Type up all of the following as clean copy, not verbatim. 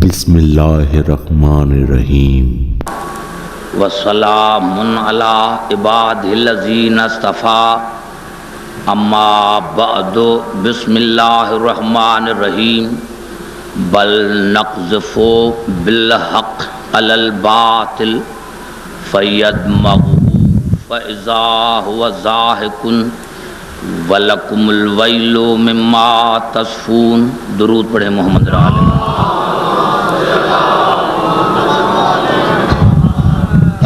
بسم اللہ الرحمن الرحیم وسلام علی عباد الذین اصطفیٰ اما بعد بسم اللہ الرحمن الرحیم بل نقذف بالحق علی الباطل فیدمغه فاذا هو زاهق ولکم الویل مما تصفون۔ درود پڑھیں محمد علیہ۔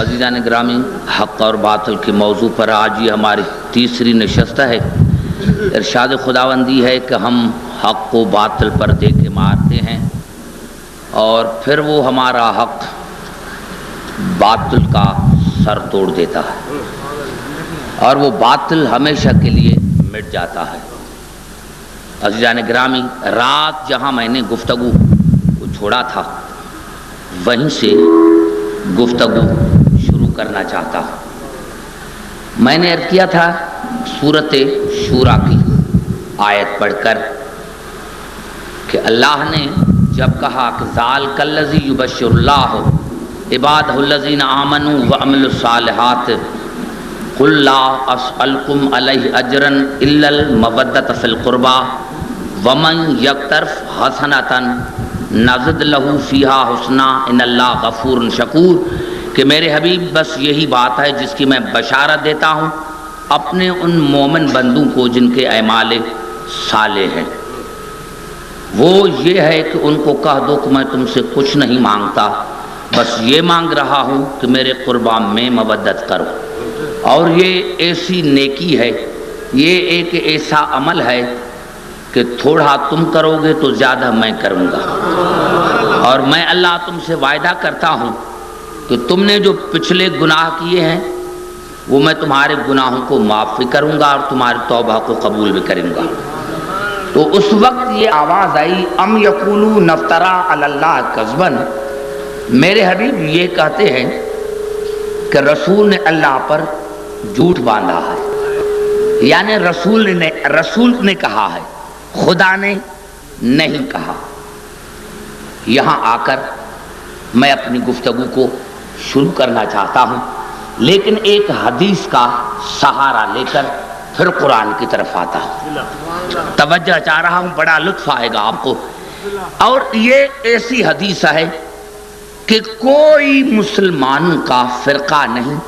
عزیزان گرامی، حق اور باطل کے موضوع پر آج یہ ہماری تیسری نشست ہے۔ ارشاد خداوندی ہے کہ ہم حق کو باطل پر دے کے مارتے ہیں اور پھر وہ ہمارا حق باطل کا سر توڑ دیتا ہے اور وہ باطل ہمیشہ کے لیے مٹ جاتا ہے۔ عزیزان گرامی، رات جہاں میں نے گفتگو کو چھوڑا تھا وہیں سے گفتگو شروع کرنا چاہتا ہوں۔ میں نے عرض کیا تھا سورۃ شورا کی آیت پڑھ کر کہ اللہ نے جب کہا کہ ذالک الذی یبشر اللہ عبادہ الذین آمنوا وعملوا الصالحات قل لا اسألکم علیہ اجرا الا المودۃ فی القربی ومن یقترف حسنۃ نزد لہ فیہا حسنا ان اللہ غفور شکور، کہ میرے حبیب بس یہی بات ہے جس کی میں بشارت دیتا ہوں اپنے ان مومن بندوں کو جن کے اعمال صالح ہیں۔ وہ یہ ہے کہ ان کو کہہ دو کہ میں تم سے کچھ نہیں مانگتا، بس یہ مانگ رہا ہوں کہ میرے قربا میں مودت کرو۔ اور یہ ایسی نیکی ہے، یہ ایک ایسا عمل ہے کہ تھوڑا تم کرو گے تو زیادہ میں کروں گا، اور میں اللہ تم سے وعدہ کرتا ہوں کہ تم نے جو پچھلے گناہ کیے ہیں وہ میں تمہارے گناہوں کو معاف بھی کروں گا اور تمہاری توبہ کو قبول بھی کروں گا۔ تو اس وقت یہ آواز آئی ام یقولون افترا علی اللہ کذبا، میرے حبیب یہ کہتے ہیں کہ رسول نے اللہ پر جھوٹ باندھا ہے، یعنی رسول نے کہا ہے، خدا نے نہیں کہا۔ یہاں آ کر میں اپنی گفتگو کو شروع کرنا چاہتا ہوں، لیکن ایک حدیث کا سہارا لے کر پھر قرآن کی طرف آتا ہوں۔ توجہ چاہ رہا ہوں، بڑا لطف آئے گا آپ کو۔ اور یہ ایسی حدیث ہے کہ کوئی مسلمانوں کا فرقہ نہیں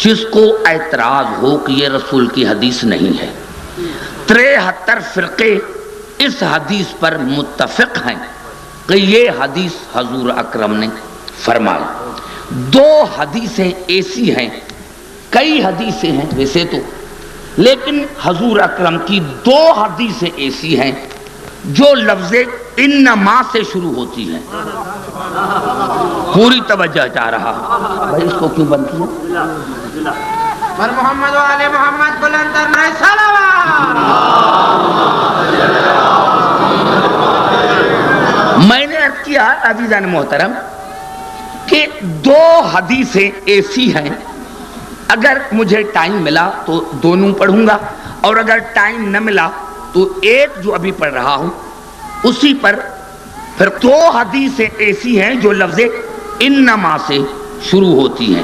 جس کو اعتراض ہو کہ یہ رسول کی حدیث نہیں ہے۔ 73 فرقے اس حدیث پر متفق ہیں کہ یہ حدیث حضور اکرم نے فرمائی۔ 2 حدیثیں ایسی ہیں، کئی حدیثیں ہیں ویسے تو، لیکن حضور اکرم کی 2 حدیثیں ایسی ہیں جو لفظ انما سے شروع ہوتی ہیں۔ پوری توجہ چاہ رہا بھائی، اس کو کیوں بند کیا؟ پر محمد و آل محمد بلند فرمائے صلوات۔ میں نے عرض کیا عزیزان محترم کہ 2 حدیثیں ایسی ہیں، اگر مجھے ٹائم ملا تو دونوں پڑھوں گا، اور اگر ٹائم نہ ملا تو ایک جو ابھی پڑھ رہا ہوں اسی پر پھر 2 حدیثیں ایسی ہیں جو لفظ انما سے شروع ہوتی ہیں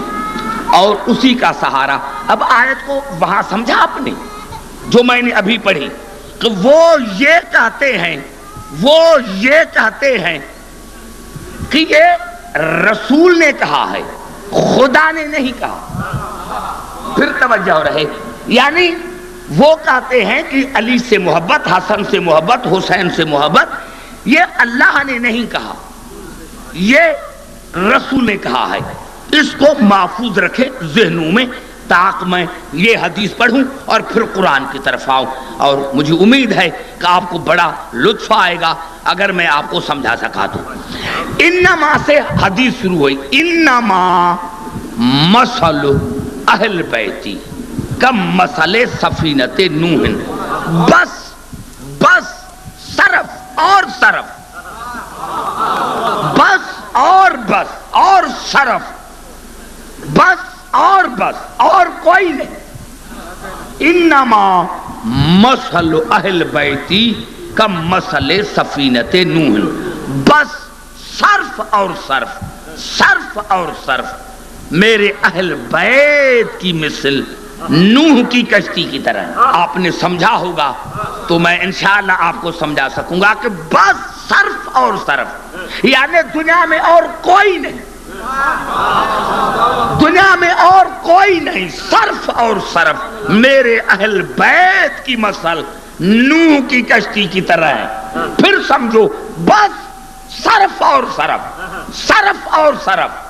اور اسی کا سہارا۔ اب آیت کو وہاں سمجھا آپ نے جو میں نے ابھی پڑھی کہ وہ یہ کہتے ہیں کہ یہ رسول نے کہا ہے، خدا نے نہیں کہا۔ پھر توجہ رہے، یعنی وہ کہتے ہیں کہ علی سے محبت، حسن سے محبت، حسین سے محبت یہ اللہ نے نہیں کہا، یہ رسول نے کہا ہے۔ اس کو محفوظ رکھے ذہنوں میں تاکہ میں یہ حدیث پڑھوں اور پھر قرآن کی طرف آؤں، اور مجھے امید ہے کہ آپ کو بڑا لطف آئے گا اگر میں آپ کو سمجھا سکا تو۔ انما سے حدیث شروع ہوئی، انما مثل اہل بیتی کم مثل سفینۃ نوح، بس صرف اور صرف، بس اور بس اور صرف، بس اور بس اور کوئی نہیں۔ انما مثل اہل بیتی کم مثل سفینۃ نوح، بس صرف اور صرف، صرف اور صرف میرے اہل بیت کی مثل نوح کی کشتی کی طرح ہے۔ آپ نے سمجھا ہوگا تو میں انشاءاللہ آپ کو سمجھا سکوں گا کہ بس صرف اور صرف، یعنی دنیا میں اور کوئی نہیں، دنیا میں اور کوئی نہیں، صرف اور صرف میرے اہل بیت کی مثل نوح کی کشتی کی طرح ہے۔ پھر سمجھو بس صرف اور صرف، صرف اور صرف،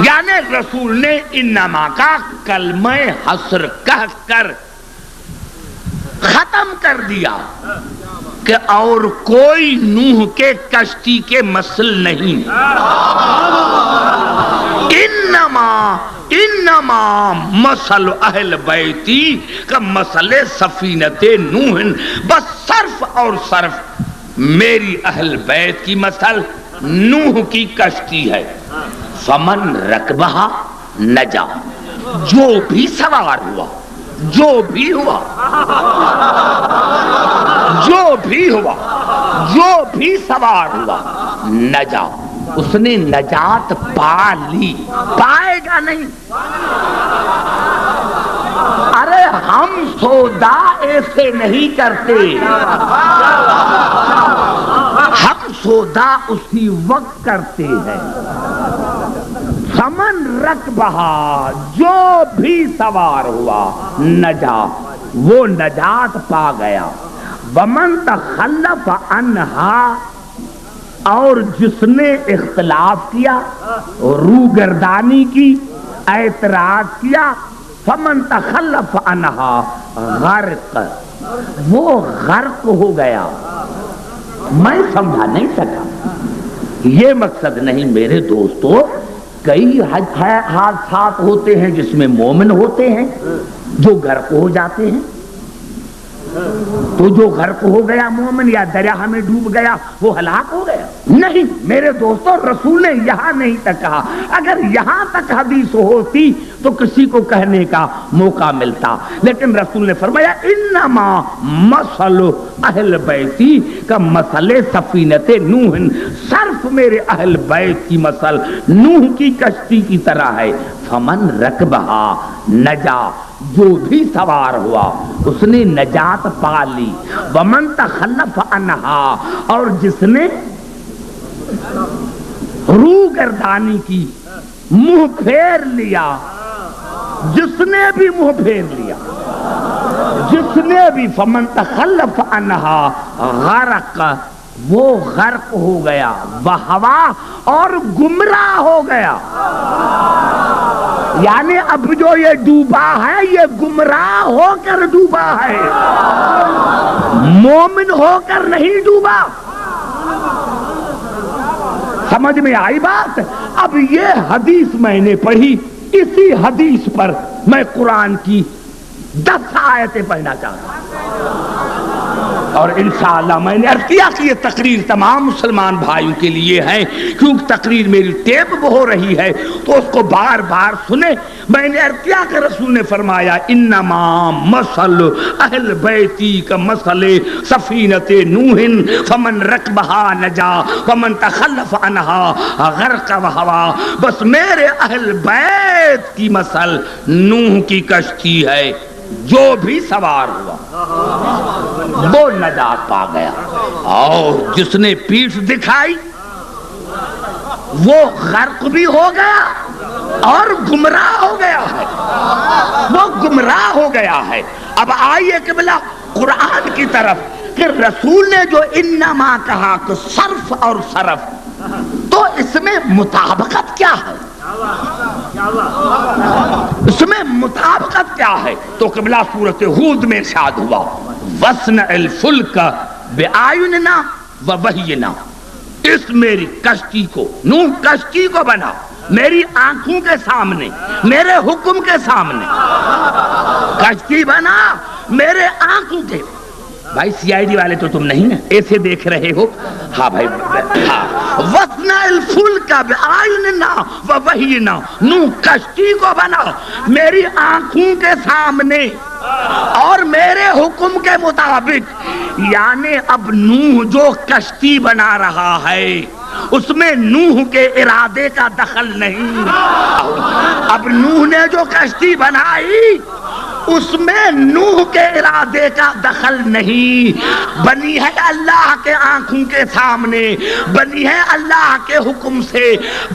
یعنی رسول نے انما کا کلمہ حسر کہہ کر ختم کر دیا کہ اور کوئی نوح کے کشتی کے مثل نہیں، انما مثل اہل بیتی کا مثل سفینت نوح، بس صرف اور صرف میری اہل بیت کی مثل نوح کی کشتی ہے۔ فمن رکبہا نجا، جو بھی سوار ہوا، جو بھی ہوا، جو بھی ہوا، جو بھی سوار ہوا، نجا، اس نے نجات پا لی، پائے گا نہیں۔ ارے ہم سودا ایسے نہیں کرتے، ہم سودا اسی وقت کرتے ہیں۔ سمن رکبہا، جو بھی سوار ہوا، نجا، وہ نجات پا گیا۔ ومن تخلف عنہا، اور جس نے اختلاف کیا، روگردانی کی، اعتراض کیا، فمن تخلف عنہا غرق، وہ غرق ہو گیا۔ میں سمجھا نہیں سکا، یہ مقصد نہیں میرے دوستو، کئی حادثات ہوتے ہیں جس میں مومن ہوتے ہیں جو غرق ہو جاتے ہیں، تو جو غرق ہو گیا مومن یا دریا میں ڈوب گیا وہ ہلاک ہو گیا؟ نہیں میرے دوستو، رسول نے یہاں نہیں تک کہا۔ اگر یہاں تک حدیث ہوتی تو کسی کو کہنے کا موقع ملتا، لیکن رسول نے فرمایا انما مثل اہل بیتی کا مثل سفینت نوح، صرف میرے اہل بیت کی مثل نوح کی کشتی کی طرح ہے۔ فمن رکبہا نجا، جو بھی سوار ہوا اس نے نجات پا لی۔ ومن تخلف عنہا، اور جس نے روگردانی کی، منہ پھیر لیا، جس نے بھی منہ پھیر لیا، جس نے بھی، فمن تخلف عنہا غرق، وہ غرق ہو گیا، بہوا، اور گمراہ ہو گیا۔ یعنی اب جو یہ ڈوبا ہے یہ گمراہ ہو کر ڈوبا ہے، مومن ہو کر نہیں ڈوبا۔ سمجھ میں آئی بات؟ اب یہ حدیث میں نے پڑھی، اسی حدیث پر میں قرآن کی 10 آیتیں پڑھنا چاہتا ہوں، اور انشاءاللہ میں نے عرض کیا کہ یہ تقریر تمام مسلمان بھائیوں کے لیے ہے، کیونکہ تقریر میری ٹیپ ہو رہی ہے تو اس کو بار بار سنیں۔ میں نے عرض کیا کہ رسول نے فرمایا انما مثل اہل بیتی کا مثل سفینت نوح، فمن رکبہا نجا ومن تخلف عنہا غرق وہوا، بس میرے اہل بیت کی مثل نوح کی کشتی ہے، جو بھی سوار ہوا وہ نجات پا گیا، اور جس نے پیٹھ دکھائی وہ غرق بھی ہو گیا اور گمراہ ہو گیا ہے، وہ گمراہ ہو گیا ہے۔ اب آئیے قبلہ قرآن کی طرف کہ رسول نے جو انما کہا کہ صرف اور صرف، تو اس میں مطابقت کیا ہے، اس میں مطابقت کیا ہے؟ تو قبلہ سورۃ ہود میں ارشاد ہوا وَاصْنَعِ الْفُلْكَ بِأَعْيُنِنَا وَوَحْيِنَا، اس میری کشتی کو، نوح کشتی کو بنا میری آنکھوں کے سامنے، میرے حکم کے سامنے، کشتی بنا میرے آنکھوں کے۔ بھائی سی آئی ڈی والے تو تم نہیں ہیں، ایسے دیکھ رہے ہو؟ ہاں بھائی، ہاں وَاصْنَعِ الْفُلْكَ بِأَعْيُنِنَا وَوَحْيِنَا، نوح کشتی کو بنا میری آنکھوں کے سامنے، اور میرے حکم کے مطابق، یعنی اب نوح جو کشتی بنا رہا ہے اس میں نوح کے ارادے کا دخل نہیں۔ اب نوح نے جو کشتی بنائی اس میں نوح کے ارادے کا دخل نہیں، بنی ہے اللہ کے آنکھوں کے سامنے، بنی ہے اللہ کے حکم سے۔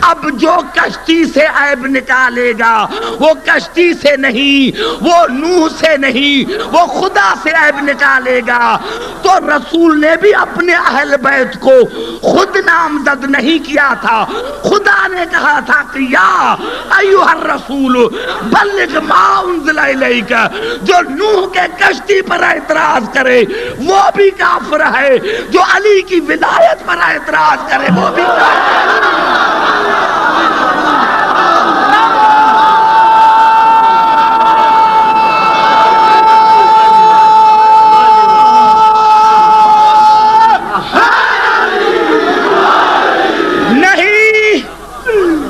اب جو کشتی سے عیب نکالے گا وہ کشتی سے نہیں، وہ نوح سے نہیں، وہ خدا سے عیب نکالے گا۔ تو رسول نے بھی اپنے اہل بیت کو خود نامزد نہیں کیا تھا، خدا نے کہا تھا کہ یا ایھا الرسول بلغ ما انزل الیک۔ جو نوح کے کشتی پر اعتراض کرے وہ بھی کافر ہے، جو علی کی ولایت پر اعتراض کرے وہ بھی کافر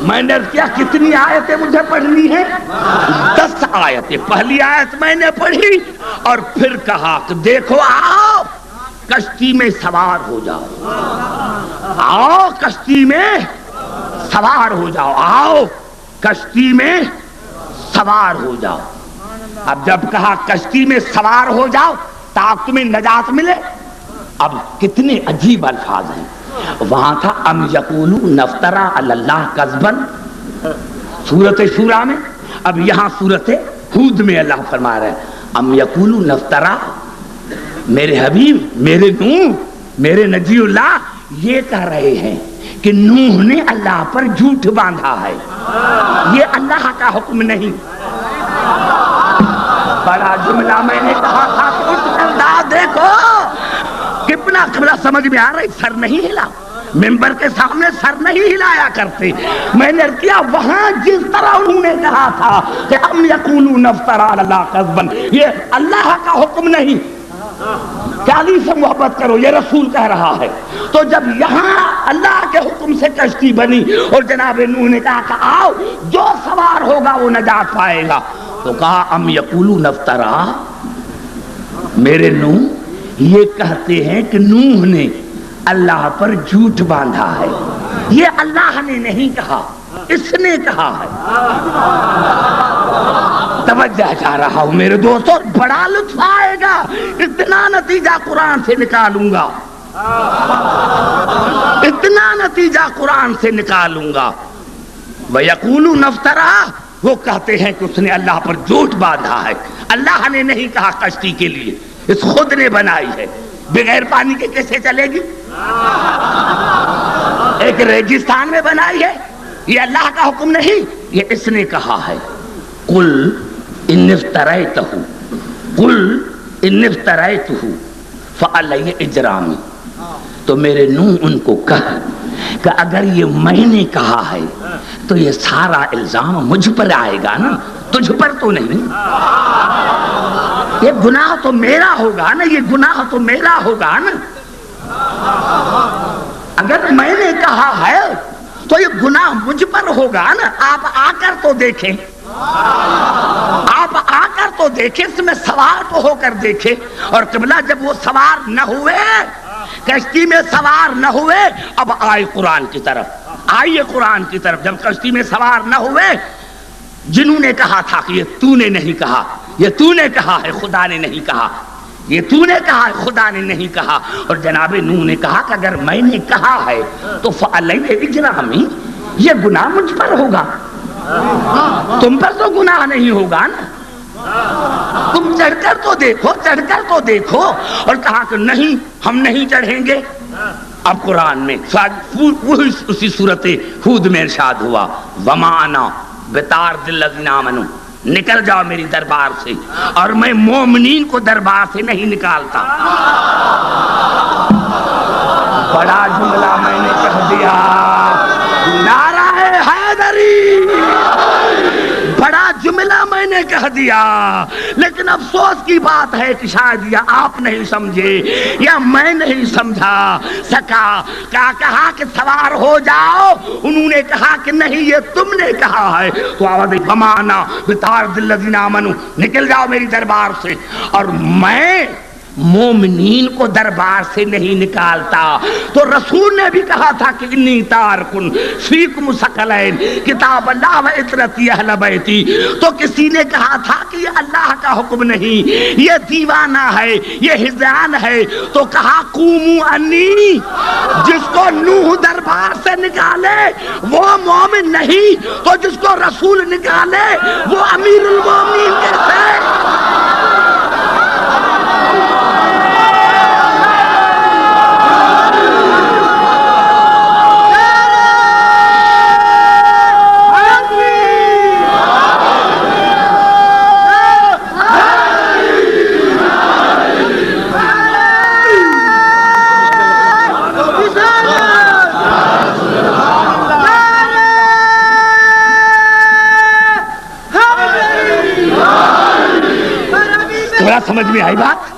میں نے کیا کتنی آیتیں مجھے پڑھنی ہیں؟ 10 آیتیں۔ پہلی آیت میں نے پڑھی اور پھر کہا کہ دیکھو آؤ کشتی میں سوار ہو جاؤ، آؤ کشتی میں سوار ہو جاؤ، آؤ کشتی میں سوار ہو جاؤ۔ اب جب کہا کشتی میں سوار ہو جاؤ تاکہ تمہیں نجات ملے، اب کتنے عجیب الفاظ ہیں۔ وہاں تھا ام یقولون نفترا علی اللہ کذبا سورۃ شورى میں، اب یہاں سورۃ ہود میں اللہ فرما رہے ہیں ام یقولون نفترا، میرے حبیب، میرے نوح، میرے نجی اللہ یہ کہہ رہے ہیں کہ نوح نے اللہ پر جھوٹ باندھا ہے، یہ اللہ کا حکم نہیں۔ بڑا جملہ میں نے کہا تھا کہ اس انداز دیکھو کتنا قبلہ سمجھ میں آ رہی، سر نہیں ہلا، ممبر کے سامنے سر نہیں ہلایا کرتے۔ میں نے کیا وہاں جس طرح انہوں نے کہا تھا کہ ام یقولون افترا علی اللہ کذبا، یہ اللہ کا حکم نہیں، کہ علی سے محبت کرو، یہ رسول کہہ رہا ہے۔ تو جب یہاں اللہ کے حکم سے کشتی بنی اور جناب نوح نے کہا کہ آؤ جو سوار ہوگا وہ نجات پائے گا، تو کہا ام یقولون افترا، میرے نوح یہ کہتے ہیں کہ نوح نے اللہ پر جھوٹ باندھا ہے، یہ اللہ نے نہیں کہا، اس نے کہا ہے۔ توجہ چاہ رہا ہوں میرے دوستوں، بڑا لطف آئے گا، اتنا نتیجہ قرآن سے نکالوں گا، اتنا نتیجہ قرآن سے نکالوں گا۔ وَيَقُولُونَ افْتَرَا، وہ کہتے ہیں کہ اس نے اللہ پر جھوٹ باندھا ہے، اللہ نے نہیں کہا کشتی کے لیے، اس خود نے بنائی ہے، بغیر پانی کے کیسے چلے گی؟ ایک ریگستان میں بنائی ہے، یہ اللہ کا حکم نہیں، یہ اس نے کہا ہے۔ قُلْ إِنِ افْتَرَيْتَهُ قُلْ إِنِ افْتَرَيْتُهُ فَعَلَيَّ إِجْرَامِي، تو میرے نوح ان کو کہا کہ اگر یہ میں نے کہا ہے تو یہ سارا الزام مجھ پر آئے گا نا، تجھ پر تو نہیں۔ یہ گناہ تو میرا ہوگا نا، یہ گناہ تو میرا ہوگا نا۔ اگر میں نے کہا ہے تو یہ گناہ مجھ پر ہوگا نا۔ آپ آ کر تو دیکھیں، آپ آ کر تو دیکھیں، اس میں سوار تو ہو کر دیکھیں۔ اور قبلہ جب وہ سوار نہ ہوئے، کشتی میں سوار نہ ہوئے، اب آئے قرآن کی طرف، آئیے قرآن کی طرف۔ جب کشتی میں سوار نہ ہوئے، جنہوں نے کہا تھا کہ یہ تو نے نہیں کہا، یہ تو نے کہا ہے، خدا نے نہیں کہا، یہ تو نے کہا ہے، خدا نے نہیں کہا۔ اور جناب نوح نے کہا کہ اگر میں نے کہا ہے تو فعلیہ اجرامی، یہ گناہ مجھ پر ہوگا، تم پر تو گناہ نہیں ہوگا نا۔ تم چڑھ کر تو دیکھو، چڑھ کر تو دیکھو۔ اور کہا کہ نہیں، ہم نہیں چڑھیں گے۔ اب قرآن میں اسی صورت ہود میں ارشاد ہوا وما انا بطارد الذین آمنوا، نکل جاؤ میری دربار سے، اور میں مومنین کو دربار سے نہیں نکالتا۔ بڑا جملہ میں نے کہہ دیا، نعرہ حیدری، بڑا جملہ میں نے نے کہہ دیا، لیکن افسوس کی بات ہے کہ شاید یہ آپ نہیں سمجھے یا میں نہیں سمجھا سکا۔ کہا کہ سوار ہو جاؤ، انہوں نے کہا کہ نہیں یہ تم نے کہا ہے۔ تو آواز فمانا بطارد الذین آمنوا، نکل جاؤ میری دربار سے، اور میں مومنین کو دربار سے نہیں نکالتا۔ تو رسول نے بھی کہا تھا کہ انی تارکن فیکم ثقلین کتاب اللہ و عترتی اہل بیتی۔ تو کسی نے کہا تھا کہ یہ اللہ کا حکم نہیں، یہ دیوانہ ہے، یہ ہذیان ہے۔ تو کہا قوموا انی، جس کو نوح دربار سے نکالے وہ مومن نہیں، تو جس کو رسول نکالے وہ امیر المومنین کیسے؟ سمجھ میں آئی بات؟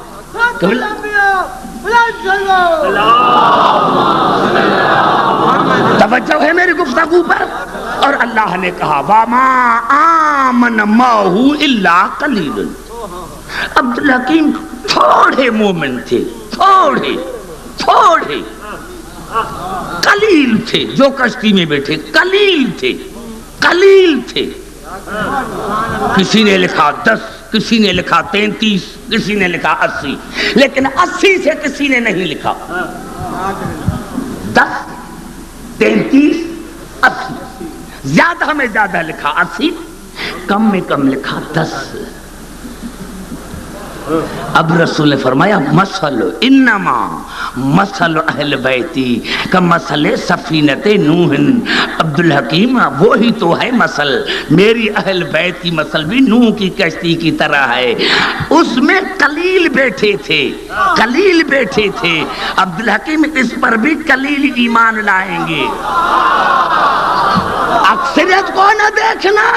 توجہ ہے میری گفتگو پر۔ اور اللہ نے کہا وَمَا آمَنَ مَعَهُ إِلَّا قَلِيلٌ۔ عبدالحکیم تھوڑے مومن تھے، تھوڑے قلیل تھے، جو کشتی میں بیٹھے قلیل تھے۔ کسی نے لکھا 10، کسی نے لکھا 33، کسی نے لکھا 80، لیکن 80 سے کسی نے نہیں لکھا۔ 10، 33، 80، زیادہ میں زیادہ لکھا 80، کم میں کم لکھا 10۔ اب رسول نے فرمایا مثل انما مثل اہل بیتی کمثل سفینۃ نوح۔ عبدالحکیم وہی تو ہے مثل، میری اہل بیت کی مثل بھی نوح کی کشتی کی طرح ہے، اس میں قلیل بیٹھے تھے۔ عبدالحکیم اس پر بھی قلیل ایمان لائیں گے۔ اکثریت کو نہ دیکھنا،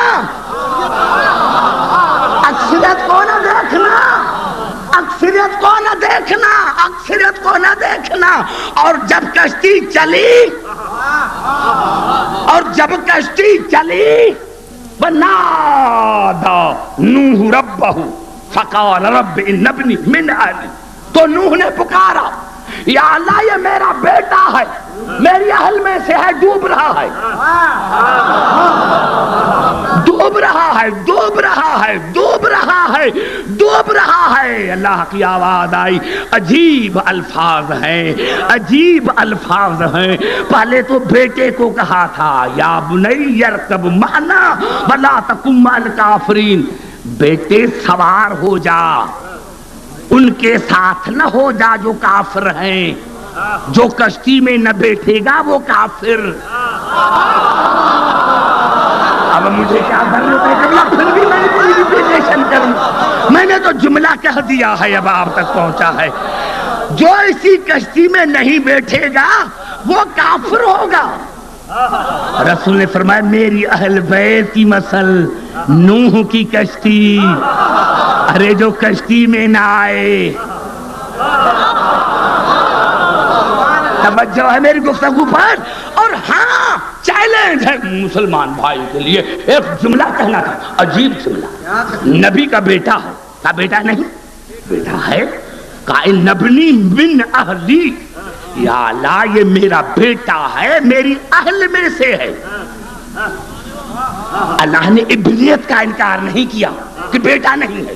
اکثریت کو نہ دیکھنا، اکثریت کو نہ دیکھنا، اکثریت کو نہ دیکھنا۔ اور جب کشتی چلی ونادى نوح ربہ فقال رب ان ابنی من اہلی، تو نوح نے پکارا یا اللہ یہ میرا بیٹا ہے، میری اہل میں سے ہے، ڈوب رہا ہے۔ اللہ کی آواز آئی، عجیب الفاظ ہیں۔ پہلے تو بیٹے کو کہا تھا یا بنی ارکب معنا ولا تکن مع الکافرین، بیٹے سوار ہو جا، ان کے ساتھ نہ ہو جا جو کافر ہیں، جو کشتی میں نہ بیٹھے گا وہ کافر۔ اب مجھے کیا ضرورت ہے کہ پھر بھی میں نے کوئی ریپیٹیشن کروں؟ میں نے تو جملہ کہہ دیا ہے، اب آپ تک پہنچا ہے۔ جو اسی کشتی میں نہیں بیٹھے گا وہ کافر ہوگا۔ رسول نے فرمایا میری اہل بیت کی مثل نوح کی کشتی، ارے جو کشتی میں نہ آئے۔ توجہ ہے میری گفتگو پر۔ اور ہاں چیلنج ہے مسلمان بھائی کے لیے، ایک جملہ کہنا تھا، عجیب جملہ، نبی کا بیٹا ہے، کا بیٹا نہیں بیٹا ہے، قائل نبنی من اہلی، یا اللہ یہ میرا بیٹا ہے، میری اہل میں سے ہے۔ اللہ نے ابنیت کا انکار نہیں کیا کہ بیٹا نہیں ہے۔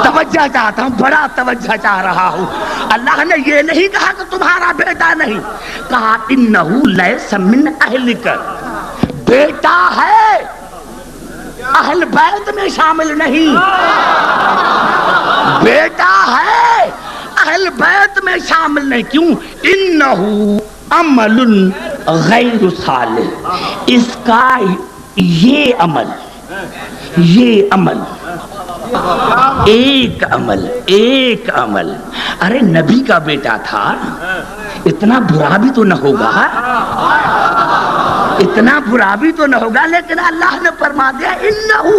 توجہ چاہتا ہوں، بڑا توجہ چاہ رہا ہوں۔ اللہ نے یہ نہیں کہا کہ تمہارا بیٹا نہیں، کہا انہو لیس من اہلک، بیٹا ہے، اہل بیت میں شامل نہیں، بیٹا ہے، اہل بیت میں شامل نہیں۔ کیوں؟ انہو عمل غیر صالح، اس کا یہ عمل ایک عمل، ارے نبی کا بیٹا تھا، اتنا برا بھی تو نہ ہوگا۔ اتنا برا بھی تو نہ ہوگا، لیکن اللہ نے فرما دیا انہو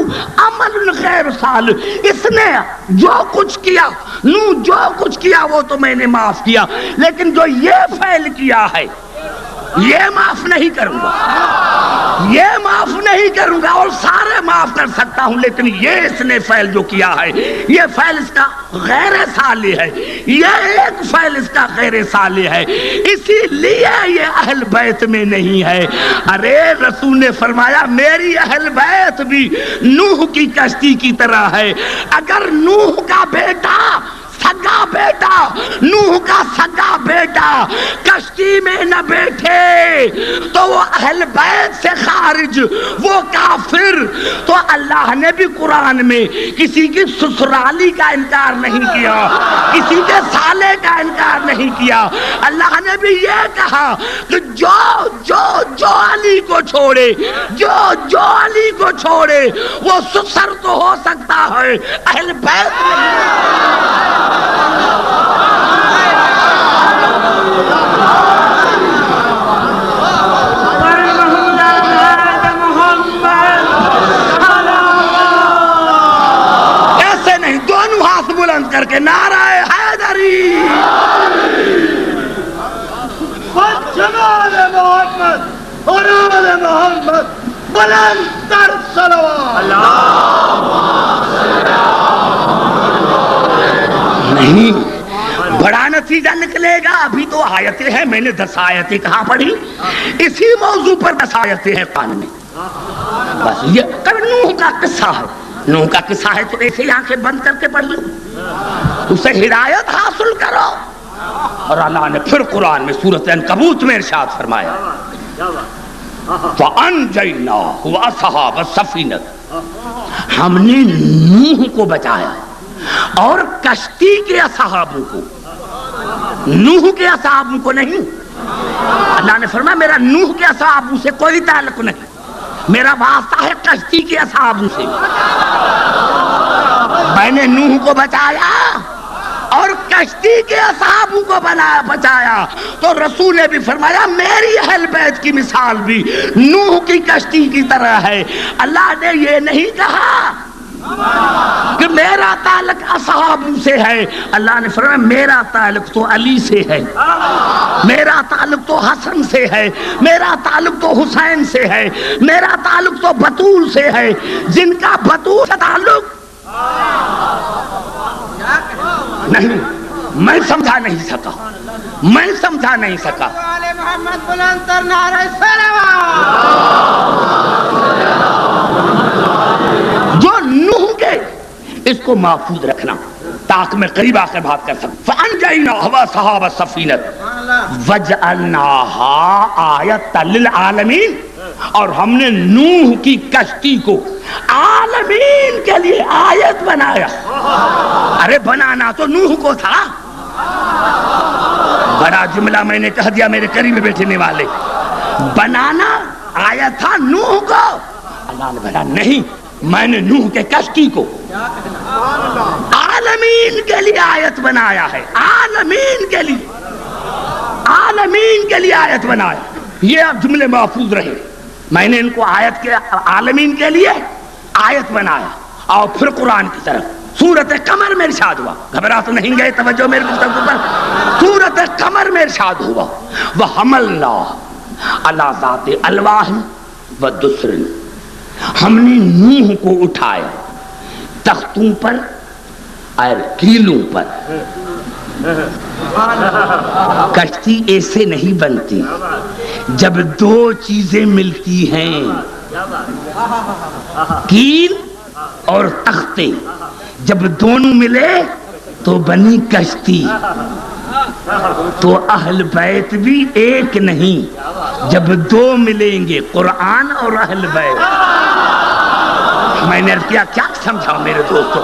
عمل غیر صالح، اس نے جو کچھ کیا جو کچھ کیا وہ تو میں نے معاف کیا، لیکن جو یہ فعل کیا ہے یہ معاف نہیں کروں گا، یہ معاف نہیں کروں گا، اور سارے معاف کر سکتا ہوں، لیکن یہ اس نے فعل جو کیا ہے یہ فعل اس کا غیر صالح ہے، یہ ایک فعل اس کا غیر صالح ہے، اسی لیے یہ اہل بیت میں نہیں ہے۔ ارے رسول نے فرمایا میری اہل بیت بھی نوح کی کشتی کی طرح ہے، اگر نوح کا بیٹا سگا بیٹا نوح کا سگا بیٹا کشتی میں نہ بیٹھے تو وہ اہل بیت سے خارج، وہ کافر۔ تو اللہ نے بھی قرآن میں کسی کی سسرالی کا انکار نہیں کیا، کسی کے سالے کا انکار نہیں کیا، اللہ نے بھی یہ کہا کہ جو علی کو چھوڑے جو علی کو چھوڑے وہ سسر تو ہو سکتا ہے، اہل بیت نہیں۔ ایسے نہیں، دونوں ہاتھ بلند کر کے نعرہ حیدری جمال محمد اور آل محمد بلند تر صلوات۔ نہیں، بڑا نتیجہ نکلے گا، ابھی تو آیتیں ہیں، میں نے 10 آیتیں کہاں پڑھی، اسی موضوع پر 10 آیتیں ہیں قرآن میں، بس یہ نوح کا قصہ ہے، نوح کا قصہ ہے تو ایسے آنکھیں بند کر کے پڑھ لو، اسے ہدایت حاصل کرو۔ اور اللہ نے پھر قرآن میں سورۃ عنکبوت میں ارشاد فرمایا فَأَنْجَيْنَاهُ وَأَصْحَابَ السَّفِينَةِ، ہم نے نوح کو بچایا اور کشتی کے اصحابوں کو، نوح کے اصحابوں کو نہیں۔ اللہ نے فرمایا میرا نوح کے اصحابوں سے کوئی تعلق نہیں، میرا واسطہ ہے کشتی کے اصحابوں سے۔ میں نے نوح کو بچایا اور کشتی کے اصحابوں کو بچایا، تو رسول نے بھی فرمایا میری اہل بیت کی مثال بھی نوح کی کشتی کی طرح ہے۔ اللہ نے یہ نہیں کہا کہ میرا تعلق اصحابوں سے ہے، اللہ نے فرمایا میرا تعلق تو علی سے ہے، میرا تعلق تو حسن سے ہے، میرا تعلق تو حسین سے ہے، میرا تعلق تو بطول سے ہے، جن کا بطول سے تعلق نہیں، میں سمجھا نہیں سکا، میں سمجھا نہیں سکا۔ محمد بلند تر نعرہ صلوات۔ جو نوح کے اس کو محفوظ رکھنا تاکہ میں قریب آ کر بات کر سکوں۔ فَأَنْجَيْنَاهُ وَأَصْحَابَ السَّفِينَةِ وَجَعَلْنَاهَا آیَةً لِلْعَالَمِينَ، اور ہم نے نوح کی کشتی کو عالمین کے لیے آیت بنایا۔ ارے بنانا تو نوح کو تھا، بڑا جملہ میں نے کہہ دیا میرے قریب بیٹھنے والے، بنانا آیت تھا نوح کو۔ اللہ نے بولا نہیں، میں نے نوح کے کشتی کو عالمین کے لیے آیت بنایا ہے، عالمین کے لیے، عالمین کے لیے آیت بنایا۔ یہ اب جملے محفوظ رہے، میں نے ان کو آیت کے عالمین کے لیے آیت بنایا۔ اور پھر قرآن کی طرف سورۃ قمر میں ارشاد ہوا، گھبرا تو نہیں گئے، توجہ میرے گفتگو پر، سورۃ قمر میں ارشاد ہوا وَحَمَلْنَا عَلَى ذَاتِ أَلْوَاحٍ وَدُسْرٍ، ہم نے نوح کو اٹھایا تختوں پر اور کیلوں پر۔ کشتی ایسے نہیں بنتی جب دو چیزیں ملتی ہیں، کیل اور تختے، جب دونوں ملے تو بنی کشتی۔ تو اہل بیت بھی ایک نہیں، جب دو ملیں گے قرآن اور اہل بیت۔ میں نے کیا سمجھا میرے دوستو،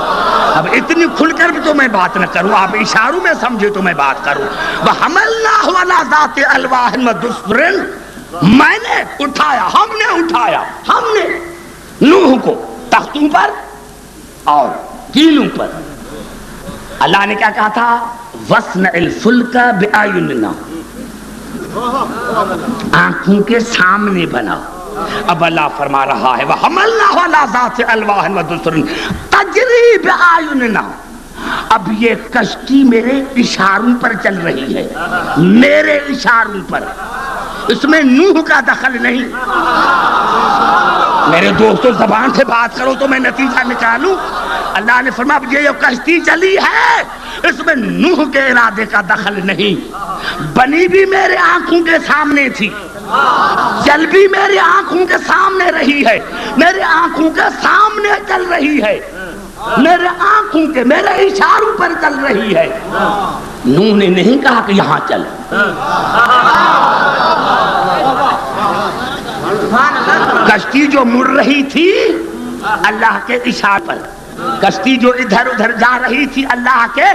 اب اتنی کھل کر بھی تو میں بات نہ کروں، آپ اشاروں میں سمجھے تو میں بات کروں۔ وَحَمَلْنَاهُ عَلَى ذَاتِ أَلْوَاحٍ وَدُسْرٍ، میں نے اٹھایا، ہم نے اٹھایا، ہم نے نوح کو تختوں پر اور کیلوں پر۔ اللہ نے کیا کہا تھا؟ وَاصْنَعِ الْفُلْكَ بِأَعْيُنِنَا، آنکھوں کے سامنے بنا. اب اللہ فرما رہا ہے وَحَمَلْنَاهُ عَلَىٰ ذَاتِ أَلْوَاحٍ وَدُسُرٍ تَجْرِي بِأَعْيُنِنَا. اب یہ کشتی میرے اشاروں پر چل رہی ہے, میرے اشاروں پر, اس میں نوح کا دخل نہیں. میرے دوستو زبان سے بات کرو تو میں نتیجہ نکالوں. اللہ نے فرمایا یہ جو کشتی چلی ہے اس میں نوح کے ارادے کا دخل نہیں. بنی بھی میرے آنکھوں کے سامنے تھی, چل بھی میری آنکھوں کے سامنے رہی ہے, میرے آنکھوں کے سامنے چل رہی ہے, میرے آنکھوں کے میرے اشاروں پر چل رہی ہے. نوح نے نہیں کہا کہ یہاں چل. کشتی جو مڑ رہی تھی اللہ کے اشارے پر, کشتی جو ادھر ادھر جا رہی تھی اللہ کے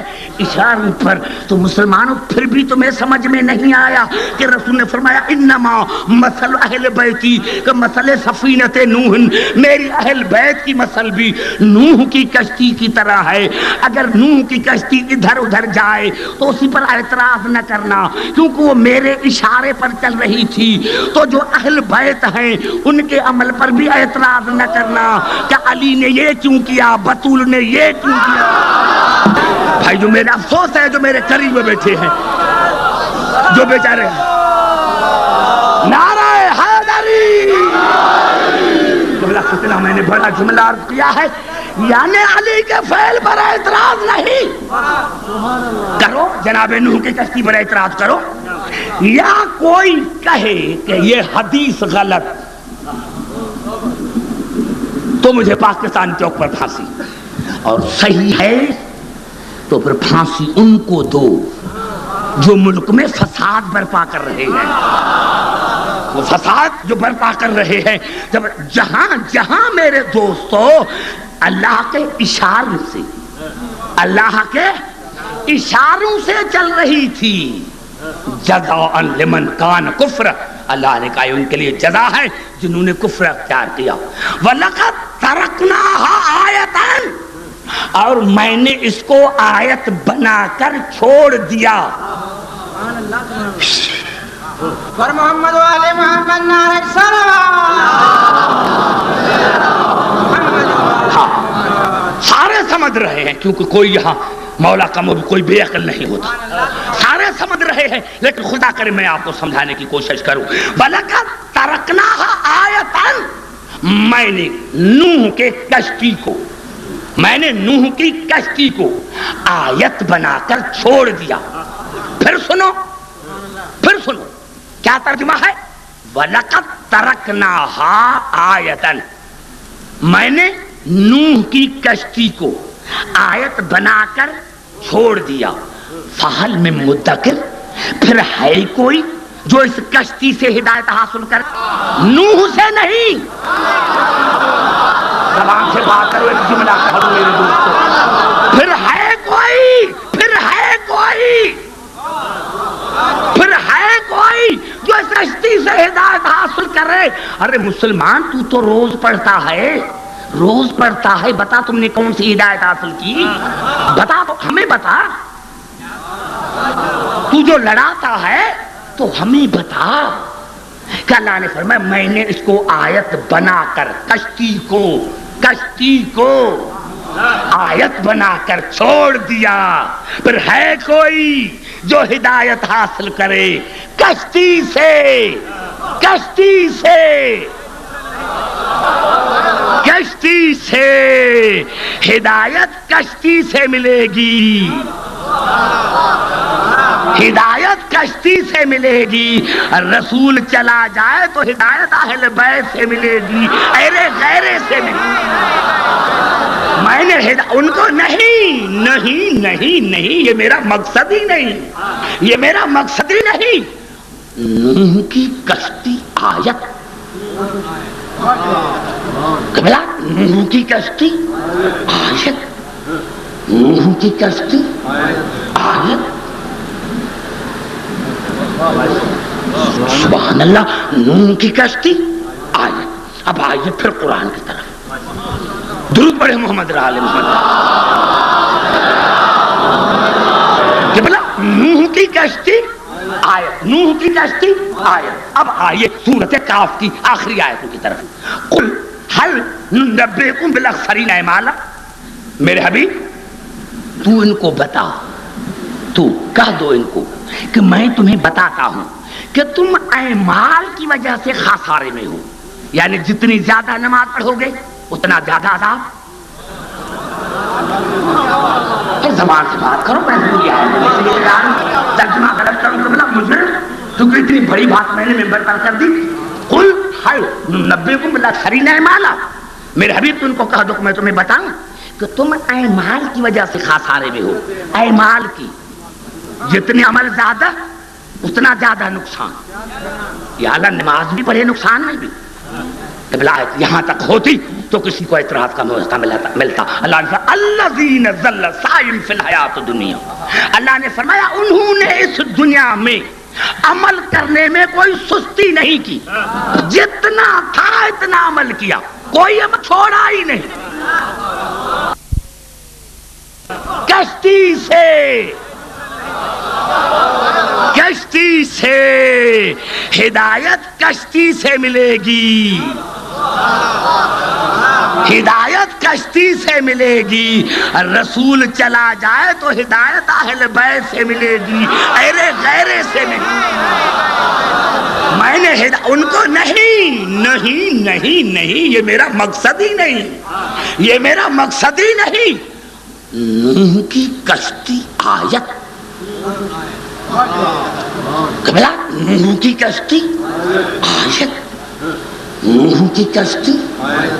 اشاروں پر. تو مسلمانوں پھر بھی تمہیں سمجھ میں نہیں آیا کہ رسول نے فرمایا انما مثل اہل بیتی کہ مثل سفینۃ نوح, میری اہل بیت کی مثل بھی نوح کی کشتی کی طرح ہے. اگر نوح کی کشتی ادھر ادھر جائے تو اسی پر اعتراض نہ کرنا کیونکہ وہ میرے اشارے پر چل رہی تھی. تو جو اہل بیت ہیں ان کے عمل پر بھی اعتراض نہ کرنا کہ علی نے یہ کیوں کیا, بطول نے یہ کیوں کیا. بھائی جو میرا افسوس ہے جو میرے قریب میں بیٹھے ہیں جو بیچارے نعرہ حیدری, میں نے بڑا جملہ عرض کیا ہے یعنی علی کے فعل پر اعتراض نہیں کرو, جناب نوح کی کشتی پر اعتراض کرو, یا کوئی کہے کہ یہ حدیث غلط تو مجھے پاکستان چوک پر پھانسی, اور صحیح ہے تو پھر پھانسی ان کو دو جو ملک میں فساد برپا کر رہے ہیں. وہ فساد جو برپا کر رہے ہیں, جب جہاں جہاں میرے دوستو اللہ کے اشاروں سے, اللہ کے اشاروں سے چل رہی تھی, جزاء لمن کان کفر, اللہ نے کہا ان کے لیے جزا ہے جنہوں نے کفر اختیار کیا. وَلَقَدْ تَرَكْنَاهَا آیَةً, اور میں نے اس کو آیت بنا کر چھوڑ دیا. پر محمد والے محمد نعرہ ہاں سارے سمجھ رہے ہیں کیونکہ کوئی یہاں مولا کا کوئی بے عقل نہیں ہوتا, سارے سمجھ رہے ہیں, لیکن خدا کرے میں آپ کو سمجھانے کی کوشش کروں. وَلَقَدْ تَرَكْنَاهَا آیَةً, میں نے نوح کے کشتی کو, میں نے نوح کی کشتی کو آیت بنا کر چھوڑ دیا. پھر سنو, پھر سنو کیا ترجمہ ہے. وَلَقَدْ تَرَكْنَاهَا آیَةً, میں نے نوح کی کشتی کو آیت بنا کر چھوڑ دیا. فَهَلْ مِن مُدَّكِرٍ, پھر ہے کوئی جو اس کشتی سے ہدایت حاصل کر, نوح سے نہیں. زبان سے بات کرو, ایک جملہ کہہ دو میرے دوستو. پھر ہے کوئی, پھر ہے کوئی, پھر ہے کوئی جو اس کشتی سے ہدایت حاصل کرے. ارے مسلمان تو روز پڑھتا ہے, روز پڑھتا ہے, بتا تم نے کون سی ہدایت حاصل کی, بتا تو ہمیں بتا. تو جو لڑاتا ہے تو ہمیں بتا کہ اللہ نے فرمایا میں نے اس کو آیت بنا کر کشتی کو آیت بنا کر چھوڑ دیا. پھر ہے کوئی جو ہدایت حاصل کرے کشتی سے, کشتی سے, کشتی سے. ہدایت کشتی سے ملے گی, ہدایت کشتی سے ملے گی. رسول چلا جائے تو ہدایت اہل بیت سے ملے گی, ایرے غیرے سے ملے گی. میں نے ان کو نہیں نہیں نہیں نہیں, یہ میرا مقصد ہی نہیں, یہ میرا مقصد ہی نہیں. نوح کی کشتی آیت, قبلہ نوح کی کشتی آیت, نوح کی کشتی آیت. سبحان اللہ, نوح کی کشتی آیت. اب آئیے پھر قرآن کی طرف. درود پڑھے محمد علیہ محمد. قبلہ نوح کی کشتی آیت, نوح کی کشتی آیت. اب آئیے سورۃ کاف کی آخری آیتوں کی طرف. قل هل ننبئکم بالاخسرین اعمالا. میرے حبیب تو ان کو بتا، تو کہہ دو ان کو کہ میں تمہیں بتاتا ہوں کہ تم اعمال کی وجہ سے خسارے میں ہو. یعنی جتنی زیادہ نماز پڑھو گے اتنا زیادہ عذاب. زبان سے بات کرو. ترجمہ غلط کروں تو بلا مجھے کیونکہ اتنی بڑی بات میں نے ممبر پر کر دی. قل هل ننبئکم بالاخسرین اعمالا. میرے حبیب تو ان کو کہہ دو کہ میں تمہیں بتاؤں کہ تم اعمال کی وجہ سے خسارے میں ہو. اعمال کی جتنے عمل زیادہ اتنا زیادہ نقصان. یا اللہ نماز بھی پڑھے نقصان میں بھی. یہاں تک ہوتی تو کسی کو اعتراض کا موقع ملتا. اللہ نے فرمایا الذین ظل سعیہم فی الحیات الدنیا. اللہ نے فرمایا انہوں نے اس دنیا میں عمل کرنے میں کوئی سستی نہیں کی. جتنا تھا اتنا عمل کیا، کوئی عمل چھوڑا ہی نہیں. کشتی سے ہدایت کشتی سے ملے گی. ہدایت کشتی سے ملے گی. رسول چلا جائے تو ہدایت اہل بیت سے ملے گی، ایرے غیرے سے ملے گی. میں نے ان کو نہیں یہ میرا مقصد ہی نہیں، یہ میرا مقصد ہی نہیں. نوح کی کشتی آیت. قبلہ نوح کی کشتی آیت. نوح کی کشتی آیت.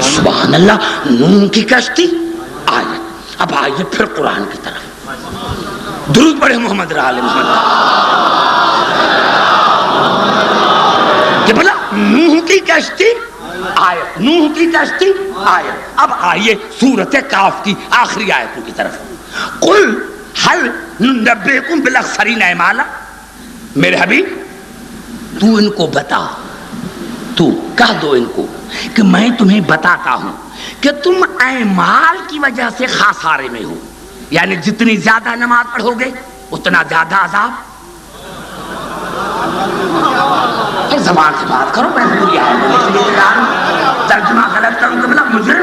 سبحان اللہ. نوح کی کشتی آیت. اب آئیے پھر قرآن کی طرف. درود پڑھے محمد رال محمد. کہ بلا نوح کی کشتی آیت. نوح کی کشتی آیت. اب آئیے سورۃ کاف کی آخری آیتوں کی طرف. قل هل ننبئکم بالاخسرین اعمالا. میرے حبیب تو ان کو بتا، تو کہہ دو ان کو کہ میں تمہیں بتاتا ہوں کہ تم اعمال کی وجہ سے خسارے میں ہو. یعنی جتنی زیادہ نماز پڑھو گے اتنا زیادہ عذاب. زبان سے بات کرو. ترجمہ غلط کروں تو بلا مجھے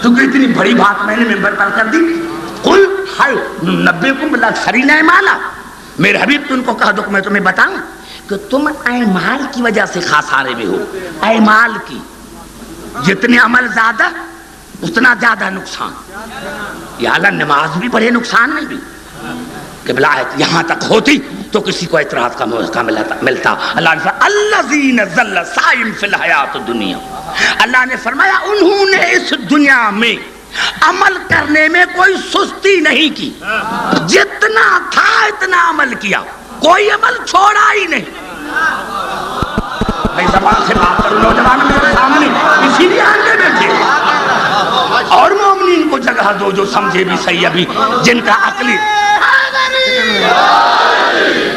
کیونکہ اتنی بڑی بات میں نے ممبر پر کر دی. قل هل ننبئکم بالاخسرین اعمالا. میرے حبیب تو ان کو کہہ دو کہ میں تمہیں بتاؤں کہ تم اعمال کی وجہ سے خسارے میں ہو. اعمال کی جتنے عمل زیادہ اتنا زیادہ نقصان. یا اللہ نماز بھی پڑھے نقصان میں بھی. کہ بلا یہاں تک ہوتی تو کسی کو اعتراض کا موقع ملتا. اللہ نے فرمایا الذین ظل سعیہم فی الحیات الدنیا. اللہ نے فرمایا انہوں نے اس دنیا میں عمل کرنے میں کوئی سستی نہیں کی. جتنا تھا اتنا عمل کیا، کوئی عمل چھوڑا ہی نہیں. میں زبان سے بات کروں. نوجوان میرے سامنے اسی لیے آگے بیٹھے اور مومنین کو جگہ دو جو سمجھے بھی صحیح ابھی جن کا عقلی.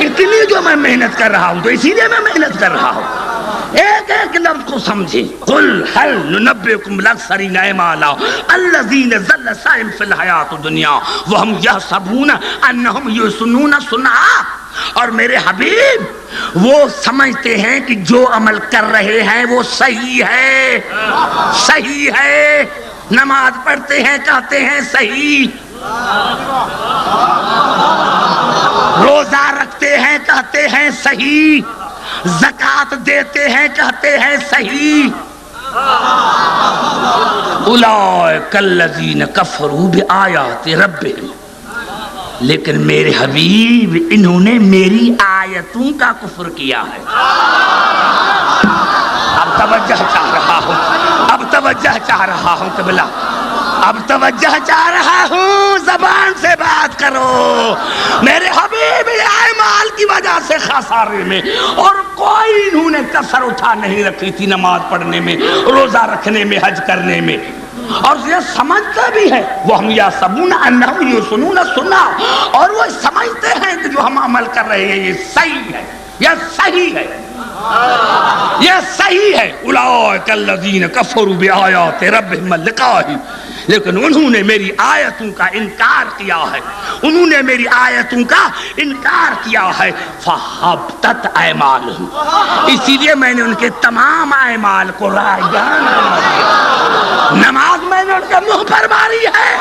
اتنی جو میں محنت کر رہا ہوں تو اسی لیے میں محنت کر رہا ہوں. ایک ایک لفظ کو سمجھیں. قل هل ننبئکم بالاخسرین اعمالا الذین ظل سعیہم فی الحیات الدنیا وہم یحسبون انہم یحسنون صنعا. اور میرے حبیب وہ سمجھتے ہیں کہ جو عمل کر رہے ہیں وہ صحیح ہے. صحیح ہے. نماز پڑھتے ہیں کہتے ہیں صحیح. روزہ رکھتے ہیں کہتے ہیں صحیح. زکات دیتے ہیں کہتے ہیں صحیح. اولئک الذین کفروا بآیات ربہم. لیکن میرے حبیب انہوں نے میری آیتوں کا کفر کیا ہے. اب توجہ چاہ رہا ہوں. اب توجہ چاہ رہا ہوں. قبلہ اب توجہ چاہ رہا ہوں. زبان سے بات کرو. میرے حبیب اعمال کی وجہ سے خسارے میں. اور کوئی انہوں نے کسر اٹھا نہیں رکھی تھی نماز پڑھنے میں، روزہ رکھنے میں، حج کرنے میں. اور یہ سمجھتے بھی ہے وہ ہم یحسبون انہم یحسنون صنعا. اور وہ سمجھتے ہیں کہ جو ہم عمل کر رہے ہیں یہ صحیح ہے. یہ صحیح ہے. یہ صحیح ہے. اولئک الذین کفروا بآیات ربہم لقاء. لیکن انہوں نے میری آیتوں کا انکار کیا ہے، انہوں نے میری آیتوں کا انکار کیا ہے، فَحَبْتَتْ أَعْمَالُهُمْ، اسی لیے میں نے ان کے تمام اعمال کو رائگان بنا دیا۔ نماز میں نے ان کے منہ پر ماری ہے،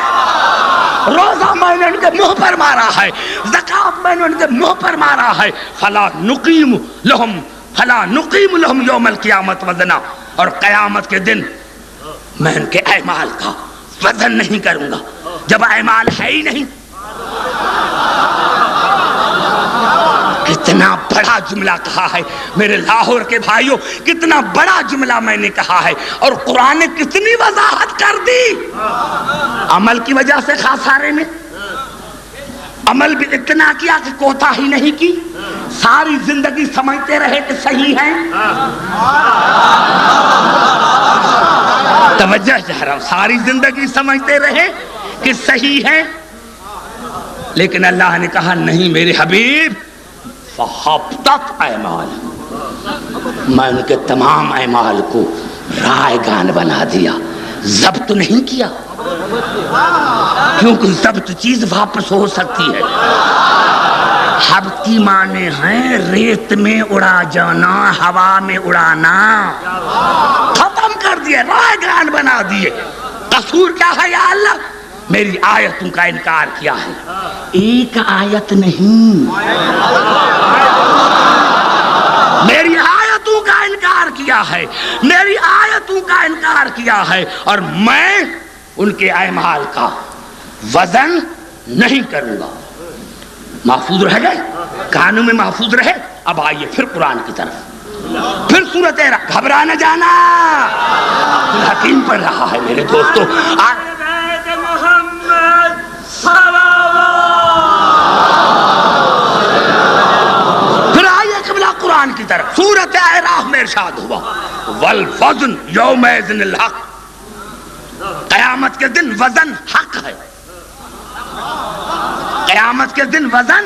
روزہ میں نے ان کے منہ پر مارا ہے، زکوٰۃ میں نے ان کے منہ پر مارا ہے، فَلَا نُقِيمُ لَهُمْ يَوْمَ الْقِيَامَةِ وَزْنًا، اور قیامت کے دن میں ان کے اعمال کا وزن نہیں کروں گا جب اعمال ہے ہی نہیں۔ کتنا بڑا جملہ کہا ہے میرے لاہور کے بھائیوں، کتنا بڑا جملہ میں نے کہا ہے، اور قرآن نے کتنی وضاحت کر دی۔ عمل کی وجہ سے خسارے میں، عمل بھی اتنا کیا کہ کوتاہی نہیں کی، ساری زندگی سمجھتے رہے کہ صحیح ہے۔ توجہ چاہ رہا ہوں، ساری زندگی سمجھتے رہے کہ صحیح ہے، لیکن اللہ نے کہا نہیں میرے حبیب، فَحَبْتَتْ أَعْمَالُهُمْ، میں ان کے تمام اعمال کو رائگان بنا دیا، ضبط نہیں کیا، کیونکہ ضبط چیز واپس ہو سکتی ہے۔ حبط کی معنی ہیں ریت میں اڑا جانا، ہوا میں اڑانا، ختم کر دیے، رائگان بنا دیے۔ قصور کیا ہے یا اللہ؟ میری آیتوں کا انکار کیا ہے، ایک آیت نہیں، میری آیتوں کا انکار کیا ہے، میری آیتوں کا انکار کیا ہے، اور میں ان کے اعمال کا وزن نہیں کروں گا۔ محفوظ رہ گئے، کانوں میں محفوظ رہے۔ اب آئیے پھر قرآن کی طرف، پھر سورۃ گھبرا نہ جانا، حکیم پڑھ رہا ہے میرے دوستو۔ پھر آئیے قبلہ قرآن کی طرف، سورۃ اعراف میں ارشاد ہوا والوزن یومئذ الحق، قیامت کے دن وزن حق ہے، قیامت کے دن وزن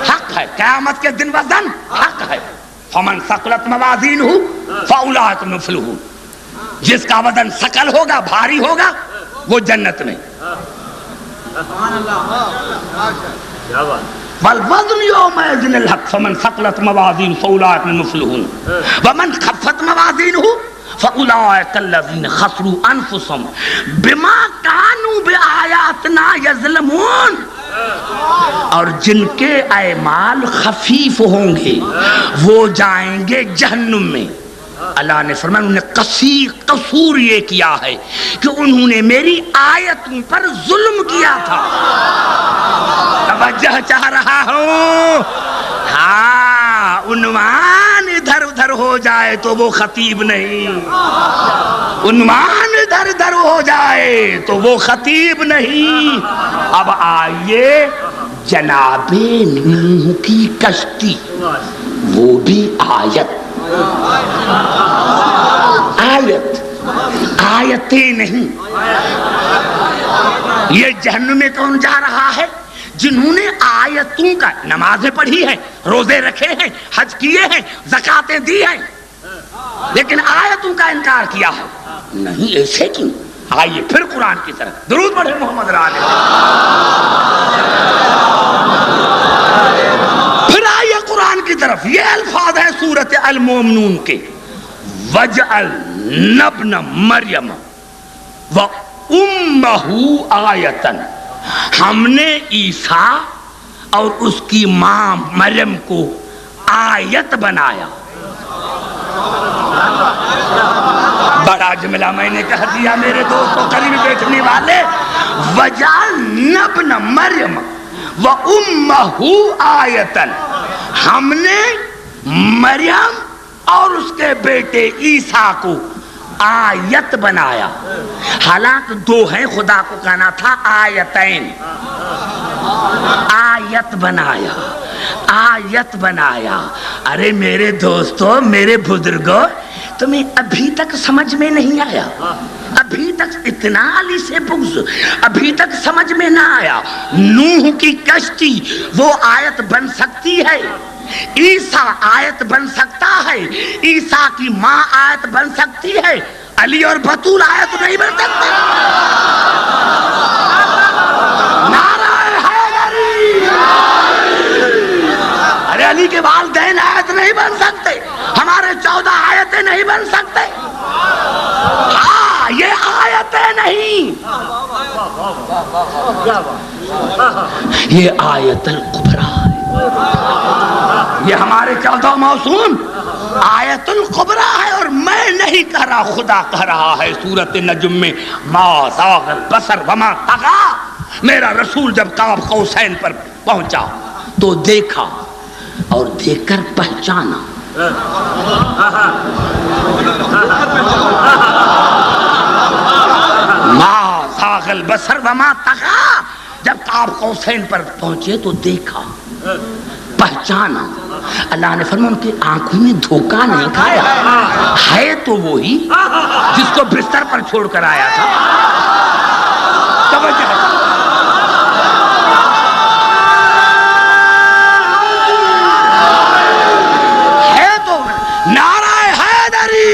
حق ہے، قیامت کے دن وزن حق ہے۔ فمن ثقلت موازینہ فاولئک المفلحون، جس کا وزن ثقل ہوگا، بھاری ہوگا، وہ جنت میں۔ والوزن یومئذ الحق فمن ثقلت موازینہ فاولئک المفلحون ومن خفت موازینہ فَأُولَٰئِكَ الَّذِينَ خَسِرُوا أَنفُسَهُمْ بِمَا كَانُوا بِآيَاتِنَا يَظْلِمُونَ، اور جن کے اعمال خفیف ہوں گے وہ جائیں گے جہنم میں۔ اللہ نے فرمایا انہوں نے قصور یہ کیا ہے کہ انہوں نے میری آیتوں پر ظلم کیا تھا۔ توجہ چاہ رہا ہوں، ہاں، عنوان ادھر ادھر ہو جائے تو وہ خطیب نہیں، عنوان ادھر ادھر ہو جائے تو وہ خطیب نہیں۔ اب آئیے جناب نوح کی کشتی، وہ بھی آیت، آیتیں نہیں۔ یہ جہنم میں کون جا رہا ہے؟ جنہوں نے آیتوں کا، نمازیں پڑھی ہیں، روزے رکھے ہیں، حج کیے ہیں، زکاتیں دی ہیں، لیکن آیتوں کا انکار کیا ہے۔ نہیں، ایسے کیوں؟ آئیے پھر قرآن کی طرف، درود پڑھیں محمد علیہ۔ پھر آئیے قرآن کی طرف، یہ الفاظ ہیں سورۃ المومنون کے، وَجْعَلْنَا ابْنَ مَرْيَمَ وَأُمَّهُ آیَةً، ہم نے عیسیٰ اور اس کی ماں مریم کو آیت بنایا۔ بڑا جملہ میں نے کہہ دیا میرے دوستوں، قریب بیٹھنے والے، وَجَعَلْنَا ابْنَ مَرْيَمَ وَأُمَّهُ آیَةً، ہم نے مریم اور اس کے بیٹے عیسیٰ کو آیت بنایا۔ حالانکہ دو ہیں، خدا کو کہنا تھا آیتین، آیت بنایا، آیت بنایا۔ ارے میرے دوستو، میرے بزرگوں، تمہیں ابھی تک سمجھ میں نہیں آیا؟ ابھی تک اتنا علی سے بغض، ابھی تک سمجھ میں نہ آیا؟ نوح کی کشتی وہ آیت بن سکتی ہے، عیسیٰ آیت بن سکتا ہے، عیسیٰ کی ماں آیت بن سکتی ہے، علی اور بطول آیت نہیں بن سکتے. نعرہ حیدری. ارے علی کے والدین آیت نہیں بن سکتے, ہمارے 14 آیتیں نہیں بن سکتے. ہاں یہ آیتیں نہیں, یہ آیت الکبریٰ ہے. یہ ہمارے 14 موسوم آیت الکبریٰ ہے. اور میں نہیں کہہ رہا, خدا کہہ رہا ہے سورۃ نجم میں, ما زاغ البصر وما طغى. میرا رسول جب قاب قوسین پر پہنچا تو دیکھا اور دیکھ کر پہچانا. ما زاغ البصر وما طغى. جب قاب قوسین پر پہنچے تو دیکھا, پہچانا. اللہ نے فرمایا ان کی آنکھوں میں دھوکہ نہیں کھایا, ہے تو وہی جس کو بستر پر چھوڑ کر آیا تھا. توجہ ہے تو نعرہ حیدری.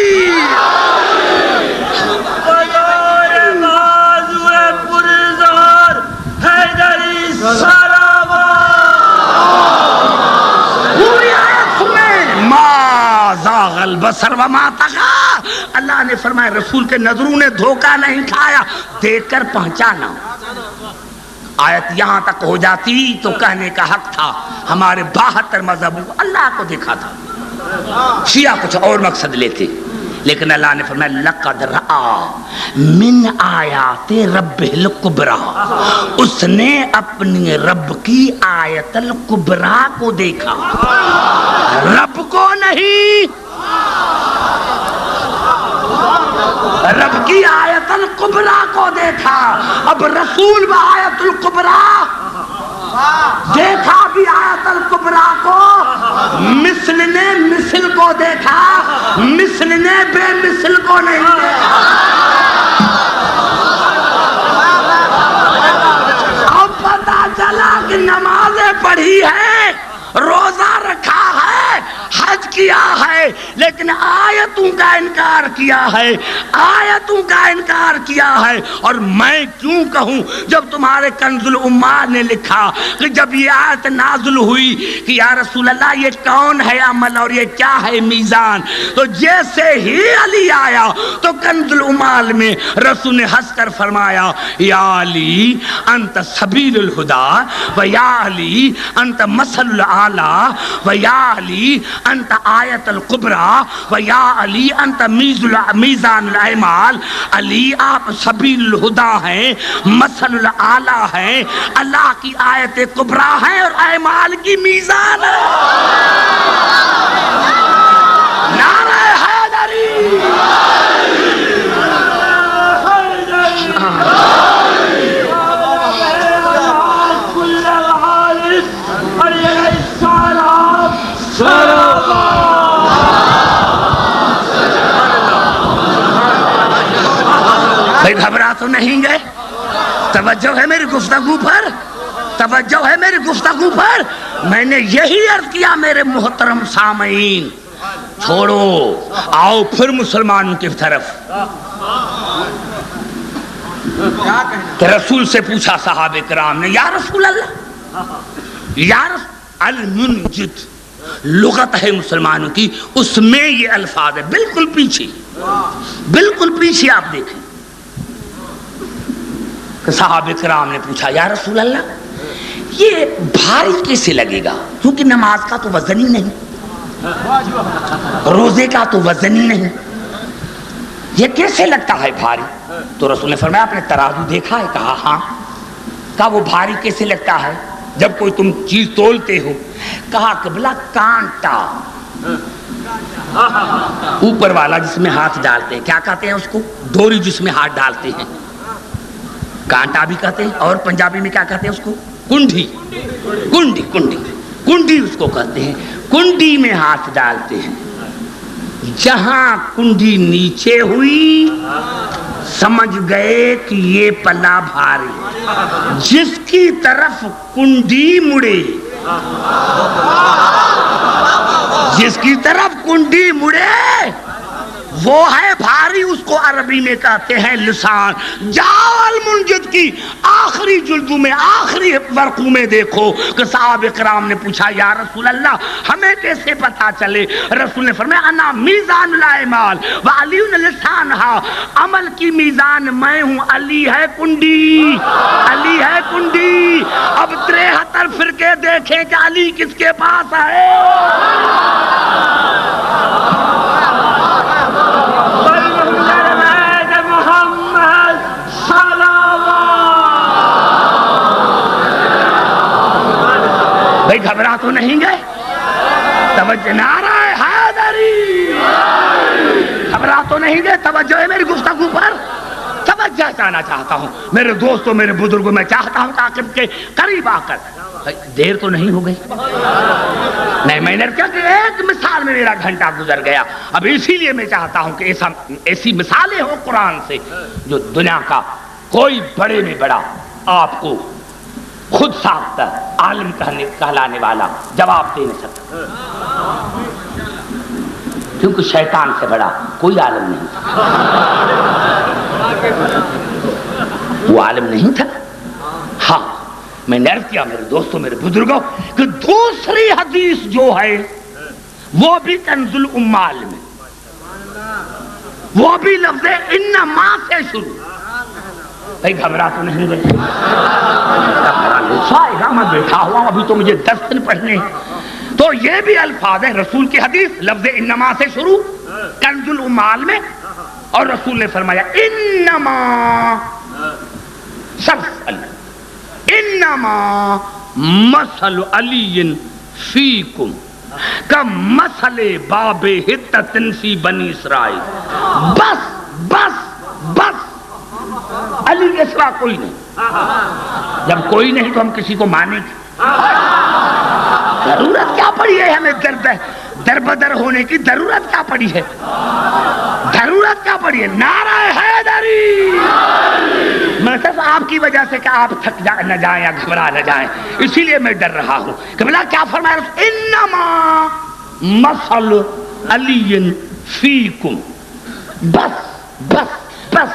البصر وما طغى. اللہ نے فرمایا رسول کے نظروں نے دھوکہ نہیں کھایا, دیکھ کر پہچانا. آیت یہاں تک ہو جاتی تو کہنے کا حق تھا ہمارے 72 مذہبوں کو اللہ کو دیکھا تھا. شیعہ کچھ اور مقصد لیتے, لیکن اللہ نے فرمایا لقد رأى من آیات ربہ الکبریٰ. اس نے اپنی رب کی آیت الکبریٰ کو دیکھا, رب کو نہیں. رب کی آیت الکبریٰ کو دیکھا. اب رسول با آیت الکبریٰ دیکھا بھی آیت الکبریٰ کو. مثل نے مثل کو دیکھا, مثل نے بے مثل کو نہیں دیکھا. اب پتا چلا کہ نمازیں پڑھی ہے, روزہ رکھا ہے, حج کیا ہے, لیکن آیتوں کا انکار کیا ہے, آیتوں کا انکار کیا ہے. اور میں کیوں کہوں جب تمہارے کنز الامال نے لکھا کہ جب یہ آیت نازل ہوئی کہ یا رسول اللہ یہ کون ہے عمل اور یہ کیا ہے میزان, تو جیسے ہی علی آیا تو کنز الامال میں رسول نے ہنس کر فرمایا یا علی انت سبیل الہدی و یا علی انت مثل الاعلی و یا علی انت آیت الکبریٰ و یا علی انت میزان الاعمال. علی آپ سبیل الہدی ہیں, مثل الاعلی ہیں, اللہ کی آیت کبریٰ ہیں اور اعمال کی میزان ہے. نعرہ حیدری. گھبرا تو نہیں گئے؟ توجہ ہے میری گفتگو پر, توجہ ہے میری گفتگو پر. میں نے یہی عرض کیا میرے محترم سامعین, چھوڑو آؤ پھر مسلمانوں کی طرف. کہ رسول سے پوچھا صحابہ کرام نے یا رسول اللہ, یا المنجد لغت ہے مسلمانوں کی, اس میں یہ الفاظ ہے بالکل پیچھے, بالکل پیچھے آپ دیکھیں. کہ صحابہ کرام نے پوچھا یا رسول اللہ یہ بھاری کیسے لگے گا, کیونکہ نماز کا تو وزن ہی نہیں, روزے کا تو وزن ہی نہیں, یہ کیسے لگتا ہے بھاری؟ تو رسول نے فرمایا آپ نے ترازو دیکھا ہے؟ کہا ہاں. کہا وہ بھاری کیسے لگتا ہے جب کوئی تم چیز تولتے ہو؟ کہا قبلہ کانٹا, اوپر والا جس میں ہاتھ ڈالتے ہیں, کیا کہتے ہیں اس کو؟ ڈوری جس میں ہاتھ ڈالتے ہیں, کانٹا بھی کہتے ہیں. اور پنجابی میں کیا کہتے ہیں اس کو؟ کنڈی. کنڈی کنڈی کنڈی اس کو کہتے ہیں. کنڈی میں ہاتھ ڈالتے ہیں, جہاں کنڈی نیچے ہوئی سمجھ گئے کہ یہ پلہ بھاری. جس کی طرف کنڈی مڑے, جس کی طرف کنڈی مڑے وہ ہے بھاری، اس کو عربی میں کہتے ہیں لسان. جاؤ المنجد کی آخری جلدوں میں آخری ورقوں میں دیکھو کہ صحابہ کرام نے پوچھا یا رسول اللہ ہمیں کیسے پتا چلے؟ رسول نے فرمایا انا میزان الاعمال وعلی لسانھا، عمل کی میزان میں ہوں، علی ہے کنڈی، علی ہے کنڈی. اب 73 فرقے دیکھیں کہ علی کس کے پاس ہے. بھائی گھبرا تو نہیں گئے؟ توجہ، نعرہ حیدری. گھبرا تو نہیں گئے؟ توجہ ہے میری گفتگو پر؟ توجہ چاہنا چاہتا ہوں میرے دوستوں، میرے بزرگوں، میں چاہتا ہوں کہ عاقب کے قریب آ کر. دیر تو نہیں ہو گئی؟ نہیں، میں نے کہا کہ ایک مثال میں میرا گھنٹہ گزر گیا. اب اسی لیے میں چاہتا ہوں کہ ایسی مثالیں ہوں قرآن سے جو دنیا کا کوئی بڑے میں بڑا آپ کو خود ساختہ عالم کہلانے والا جواب دے نہیں سکتا، کیونکہ شیطان سے بڑا کوئی عالم نہیں تھا. وہ عالم نہیں تھا. ہاں، میں نے عرض کیا میرے دوستوں، میرے بزرگوں کہ دوسری حدیث جو ہے وہ بھی کنز الامال میں، وہ بھی لفظ انما سے شروع. بھائی گھبرا تو نہیں گئے؟ میں بیٹھا ہوا ابھی تو مجھے 10 دن پڑھنے ہیں. تو یہ بھی الفاظ ہے رسول کی حدیث، لفظ انما سے شروع کنز الامال میں. اور رسول نے فرمایا انما صرف علی، انما مثل علی فیکم کمثل باب حتۃ فی بنی اسرائیل. بس بس بس، علی کے سوا کوئی نہیں. جب کوئی نہیں تو ہم کسی کو مانیں گے؟ ضرورت کیا پڑی ہے ہمیں در بدر ہونے کی؟ ضرورت کیا پڑی ہے؟ ضرورت کیا پڑی ہے؟ نعرہ حیدری. میں صرف آپ کی وجہ سے کہ آپ تھک نہ جائیں یا گھبرا نہ جائیں، اسی لیے میں ڈر رہا ہوں کہ بلا کیا فرمایا انما مثل علی فیکم. بس بس بس،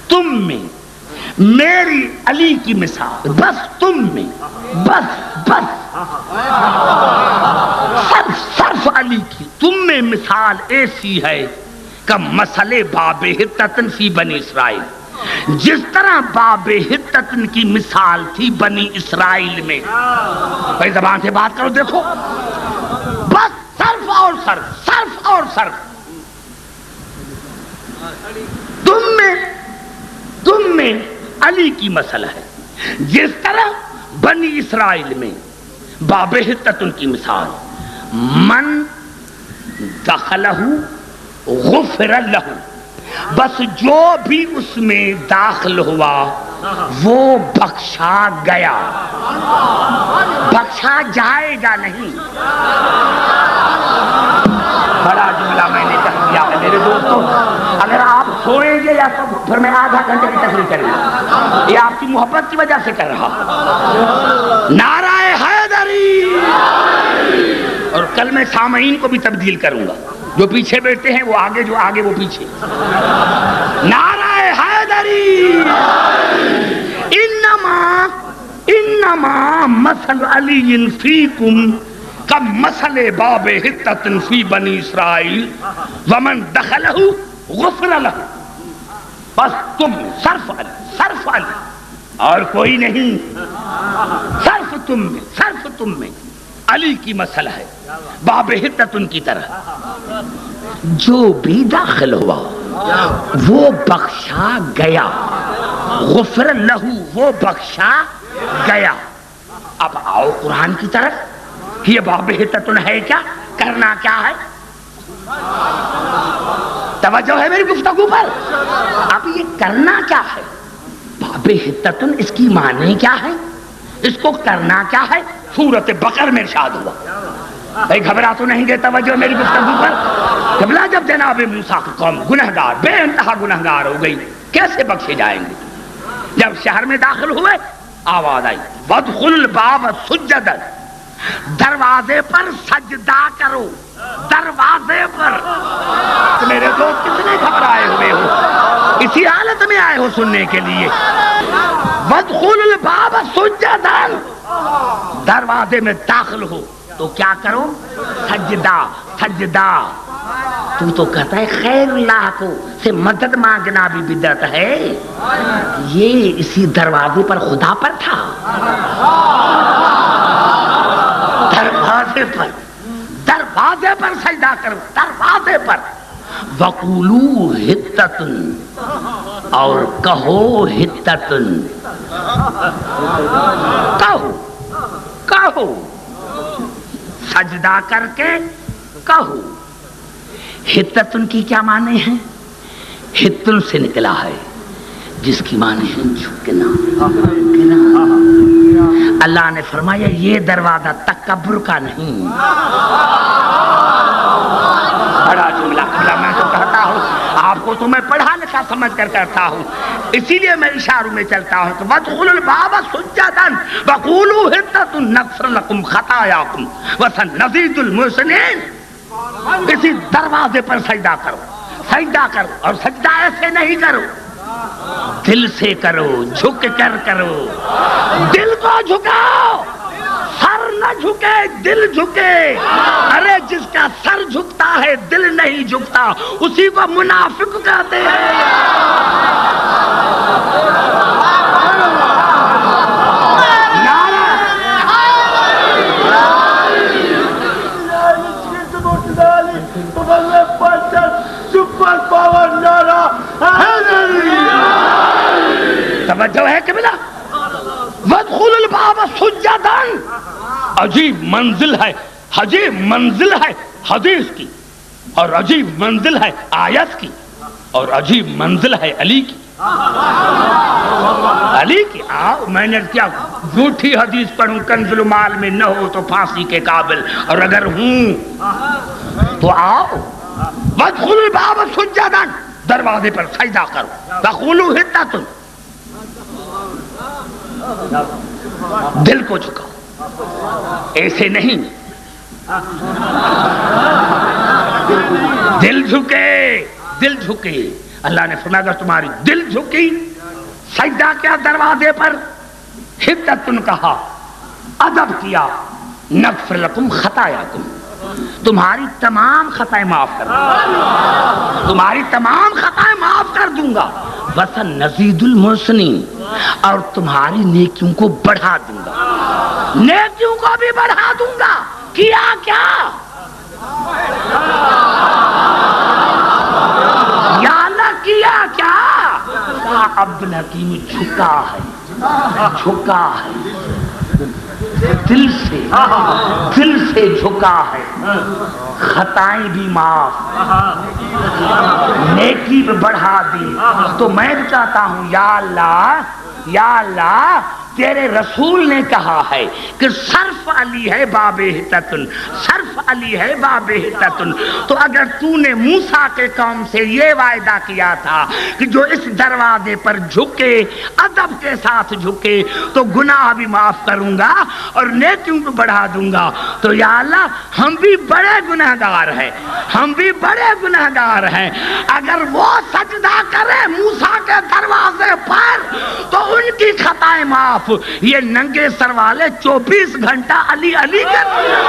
تم میں میری علی کی مثال، بس تم میں، بس بس صرف علی کی تم میں مثال ایسی ہے کہ مسئلہ باب حتۃ فی بنی اسرائیل، جس طرح باب حتۃ کی مثال تھی بنی اسرائیل میں. بھائی زبان سے بات کرو، دیکھو بس صرف اور صرف، صرف اور صرف تم میں علی کی مسئلہ ہے، جس طرح بنی اسرائیل میں باب حتۃ کی مثال. من دخلہ غفر لہ، بس جو بھی اس میں داخل ہوا وہ بخشا گیا، بخشا جائے گا نہیں. بڑا جملہ میں نے کہہ دیا ہے میرے دوستوں. اگر آپ سوئیں گے یا تو پھر میں آدھا گھنٹے کی تقریر کریں گے، یہ آپ کی محبت کی وجہ سے کر رہا. نعرہ حیدری. اور کل میں سامعین کو بھی تبدیل کروں گا، جو پیچھے بیٹھتے ہیں وہ آگے، جو آگے وہ پیچھے. نعرہ حیدری. انما مثل علی فیکم کمثل باب حتۃ فی بنی اسرائیل ومن دخلہ غفر لہ. بس تم صرف علی، صرف علی اور کوئی نہیں. صرف تم میں علی کی مسئلہ ہے باب حتۃ کی طرح. جو بھی داخل ہوا وہ بخشا گیا، غفر لہ وہ بخشا گیا. اب آؤ قرآن کی طرف. یہ باب حتۃ ہے کیا؟ کرنا کیا ہے؟ توجہ ہے میری گفتگو پر؟ اب یہ کرنا کیا ہے؟ باب حتۃ اس کی معنی کیا ہے؟ اس کو کرنا کیا ہے؟ سورۃ بقرہ میں ارشاد ہوا. بھائی گھبرا تو نہیں گئے؟ توجہ میری گفتگو پر. قبلہ جب جناب موسیٰ کی قوم گنہگار، بے انتہا گنہگار ہو گئی، کیسے بخشے جائیں گے؟ جب شہر میں داخل ہوئے آواز آئی وادخلوا الباب سجدا، دروازے پر سجدہ کرو، دروازے پر۔ میرے دوست کتنے گھبرائے ہوئے ہو، اسی حالت میں آئے ہو سننے کے لیے۔ وادخلوا الباب سجدا، دروازے میں داخل ہو تو کیا کرو؟ سجدہ، سجدہ۔ تو کہتا ہے خیر اللہ کو سے مدد مانگنا بھی بدعت ہے، یہ اسی دروازے پر خدا پر تھا، دروازے پر، دروازے پر سجدہ کرو، دروازے پر۔ وقولوا حطۃ، اور کہو حطۃ، کہو کہو، سجدہ کر کے کہو۔ حطۃ کی کیا معنی ہے؟ حطن سے نکلا ہے جس کی معنی ہے جھکنا، جھکنا۔ اللہ نے فرمایا یہ دروازہ تکبر کا نہیں۔ بڑا جملہ میں تو کہتا ہوں آپ کو، تو میں پڑھا لکھا سمجھ کر کرتا ہوں، اسی لیے میں اشاروں میں چلتا ہوں کہ وادخلوا الباب سجدا وقولوا حطۃ نغفر لكم خطاياكم وسنزيد المحسنين۔ اسی دروازے پر سجدہ کرو، سجدہ کرو، اور سجدہ ایسے نہیں کرو، دل سے کرو، جھک کر کرو، دل کو جھکاؤ، سر نہ جھکے دل جھکے۔ ارے جس کا سر جھکتا ہے دل نہیں جھکتا، اسی کو منافق کہتے ہیں۔ توجہ ہے کہ بلا وادخلوا الباب سجدا، عجیب منزل ہے، عجیب منزل ہے حدیث کی، اور عجیب منزل ہے آیت کی، اور عجیب منزل ہے علی کی، علی کی۔ آؤ، میں نے کیا جھوٹی حدیث پڑھوں کنز المال میں نہ ہو تو پھانسی کے قابل، اور اگر ہوں تو آؤ۔ وادخلوا الباب سجدا، دروازے پر سجدہ کرو، وقولوا حطۃ، دل کو جھکاؤ، ایسے نہیں، دل جھکے، دل جھکے۔ اللہ نے فرمایا اگر تمہاری دل جھکی، سجدہ کیا دروازے پر، حطۃ کہا، ادب کیا، نغفر لکم خطایاکم، تمہاری تمام خطائیں معاف کر دوں گا، تمہاری تمام خطائیں معاف کر دوں گا، وسنزید المحسنین، اور تمہاری نیکیوں کو بڑھا دوں گا، نیکیوں کو بھی بڑھا دوں گا۔ کیا کیا؟ یا اللہ کیا کیا؟ عبد الحکیم جھکا ہے، جھکا ہے، دل سے جھکا ہے، خطائیں بھی معاف، نیکی بھی بڑھا دی۔ تو میں بھی چاہتا ہوں یا اللہ، یا اللہ، تیرے رسول نے کہا ہے کہ صرف علی ہے باب حطۃ، صرف علی ہے باب حطۃ، تو اگر تو نے موسیٰ کے قوم سے یہ وعدہ کیا تھا کہ جو اس دروازے پر جھکے، ادب کے ساتھ جھکے، تو گناہ بھی معاف کروں گا اور نیکیوں کو بڑھا دوں گا، تو یا اللہ ہم بھی بڑے گناہگار ہیں، ہم بھی بڑے گناہگار ہیں، اگر وہ سجدہ کرے موسیٰ کے دروازے پر تو ان کی خطائیں معاف، یہ ننگے سر والے 24 گھنٹہ علی علی کرتے ہیں۔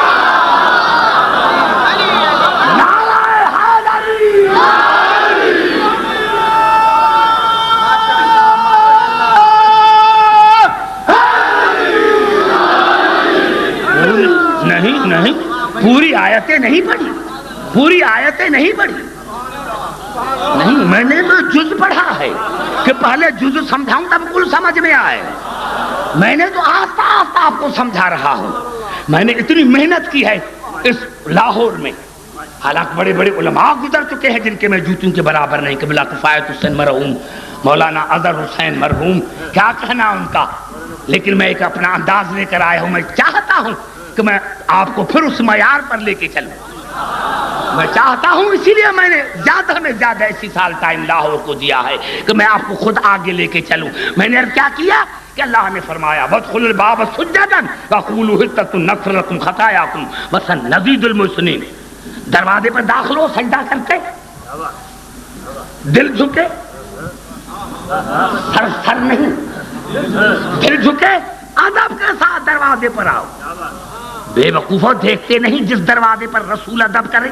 نعرہ حیدری، نہیں، پوری آیتیں نہیں پڑھی، پوری آیتیں نہیں پڑھی، نہیں، میں نے تو جز پڑھا ہے کہ پہلے جز سمجھاؤں تب کل سمجھ میں آئے، میں نے تو آہستہ آہستہ آپ کو سمجھا رہا ہوں۔ میں نے اتنی محنت کی ہے اس لاہور میں، حالانکہ بڑے بڑے علماء گزر چکے ہیں جن کے میں جوتوں کے برابر نہیں، قبلہ کفایت حسین مرحوم، مولانا اظہر حسین مرحوم، کیا کہنا ان کا، لیکن میں ایک اپنا انداز لے کر آیا ہوں۔ میں چاہتا ہوں کہ میں آپ کو پھر اس معیار پر لے کے چلوں، میں چاہتا ہوں، اسی لیے میں نے زیادہ میں زیادہ اسی سال ٹائم لاہور کو دیا ہے کہ میں آپ کو خود آگے لے کے چلوں۔ میں نے کیا کیا کہ اللہ نے فرمایا وَادْخُلُوا الْبَابَ سُجَّدًا وَقُولُوا حِطَّةٌ نَغْفِرْ لَكُمْ خَطَايَاكُمْ وَسَنَزِيدُ الْمُحْسِنِينَ. دروازے پر داخل ہو سجدہ کرتے، دل جھکے، سر نہیں، دل جھکے، ادب کے ساتھ دروازے پر آؤ. بے وقوفوں دیکھتے نہیں جس دروازے پر رسول ادب کرے.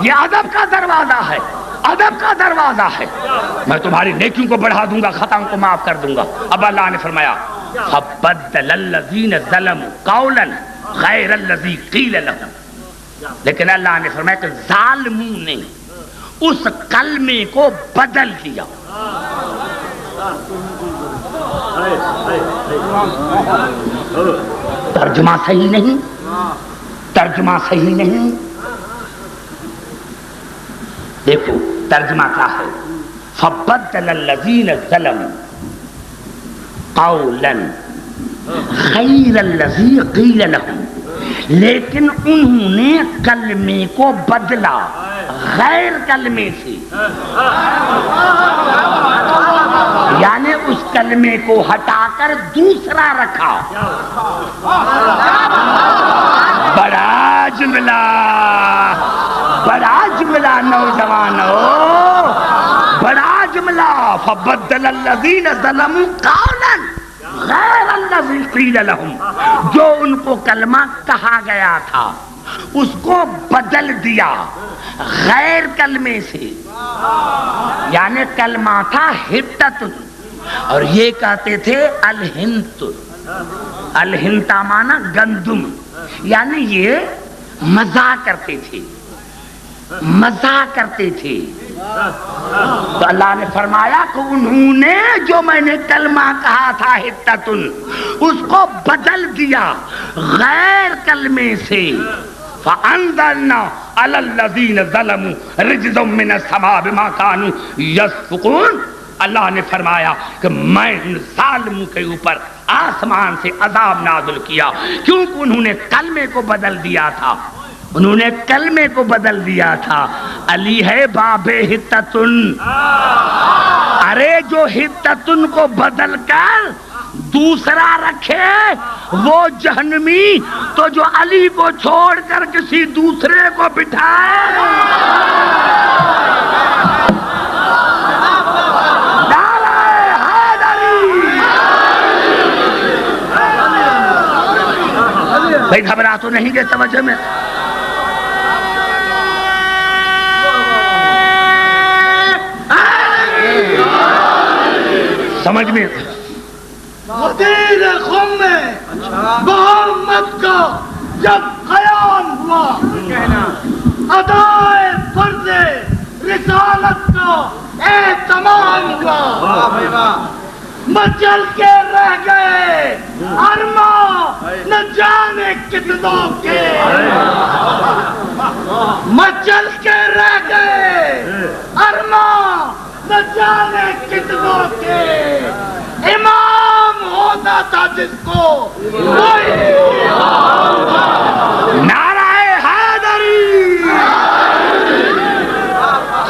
یہ ادب کا دروازہ ہے، ادب کا دروازہ ہے. میں تمہاری نیکیوں کو بڑھا دوں گا، خطاؤں کو معاف کر دوں گا. اب اللہ نے فرمایا فَبَدَّلَ الَّذِينَ ظَلَمُوا قَوْلًا غَيْرَ الَّذِي قِيلَ لَهُمْ. لیکن اللہ نے فرمایا کہ ظالموں نے اس کلمے کو بدل دیا. ترجمہ صحیح نہیں، ترجمہ صحیح نہیں. دیکھو ترجمہ کیا ہے، فَبَدَّلَ الَّذِينَ ظَلَمُوا قَوْلًا غَيْرَ الَّذِي قِيلَ لَهُمْ. لیکن انہوں نے کلمے کو بدلا غیر کلمے سے، یعنی اس کلمے کو ہٹا کر دوسرا رکھا. بڑا جملہ، بڑا جملہ نوجوانوں، بڑا جملہ. فَبَدَّلَ الَّذِينَ ظَلَمُوا قَوْلًا غَيْرَ الَّذِي قِيلَ لَهُمْ. جو ان کو کلمہ کہا گیا تھا اس کو بدل دیا غیر کلمے سے. یعنی کلمہ تھا حتت، اور یہ کہتے تھے الہنت. الہنتا مانا گندم، یعنی یہ مزاح کرتے تھے، مزاح کرتے تھے. تو اللہ نے فرمایا کہ انہوں نے جو میں نے کلمہ کہا تھا حتتن، اس کو بدل دیا غیر کلمے سے. فَأَنزَلْنَا عَلَى الَّذِينَ ظَلَمُوا رِجْزًا مِّنَ السَّمَاءِ بِمَا كَانُوا يَفْسُقُونَ. اللہ نے فرمایا کہ میں ان ظالموں کے اوپر آسمان سے عذاب نازل کیا کیونکہ انہوں نے کلمے کو بدل دیا تھا. انہوں نے کلمے کو بدل دیا تھا. علی ہے باب حتتن. ارے جو حتتن کو بدل کر دوسرا رکھے وہ جہنمی، تو جو علی کو چھوڑ کر کسی دوسرے کو بٹھائے نعرہ حیدری. بھائی گھبرا تو نہیں گئے توجہ میں؟ سمجھ میں مدیر خم میں محمد کا جب قیام ہوا، ادائے فرض رسالت کا اہتمام ہوا، مچل کے رہ گئے ارماں نہ جانے کتنوں کے، مچل کے رہ گئے ارماں نہ جانے کتنوں کے. امام ہوتا تھا جس کو نعرہ حیدری.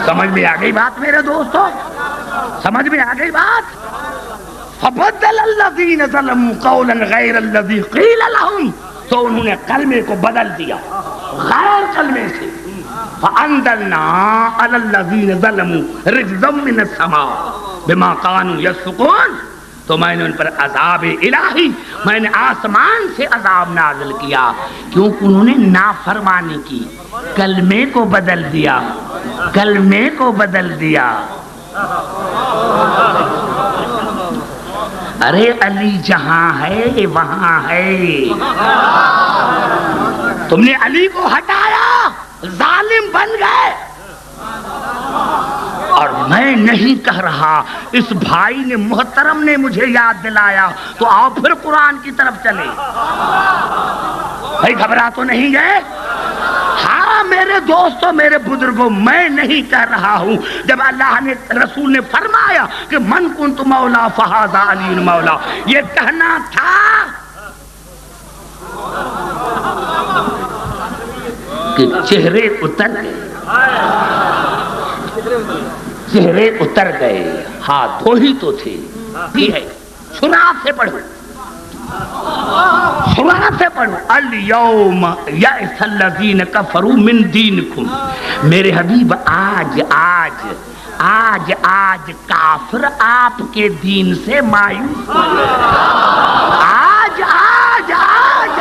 سمجھ میں آ گئی بات میرے دوستو؟ سمجھ میں آ گئی بات؟ فَبَدَّلَ الَّذِينَ ظَلَمُوا قَوْلًا غَيْرَ الَّذِي قِيلَ لَهُمْ. تو انہوں نے کلمے کو بدل دیا غیر کلمے سے. فَأَنزَلْنَا عَلَى الَّذِينَ ظَلَمُوا رِجْزًا مِّنَ السَّمَاءِ بِمَا كَانُوا يَفْسُقُونَ. تو میں نے ان پر عذاب الہی، میں نے آسمان سے عذاب نازل کیا کیونکہ انہوں نے نافرمانی کی، کلمے کو بدل دیا، کلمے کو بدل دیا. ارے علی جہاں ہے وہاں ہے. تم نے علی کو ہٹایا، ظالم بن گئے، اور میں نہیں کہہ رہا، اس بھائی نے محترم نے مجھے یاد دلایا، تو آؤ پھر قرآن کی طرف چلے۔ بھائی گھبرا تو نہیں گئے؟ ہاں میرے دوستوں، میرے بزرگوں، میں نہیں کہہ رہا ہوں۔ جب اللہ نے رسول نے فرمایا کہ من کنت مولا فہذا علی مولا، یہ کہنا تھا کہ چہرے اتر گئے، چہرے اتر گئے، ہاں دو ہی تو تھے، بھی ہے شروعات سے پڑھو، شروعات سے پڑھو۔ الیوم یئس الذین کفروا من دینکم، میرے حبیب آج آج آج آج کافر آپ کے دین سے مایوس ہو گئے، آج آج آج آج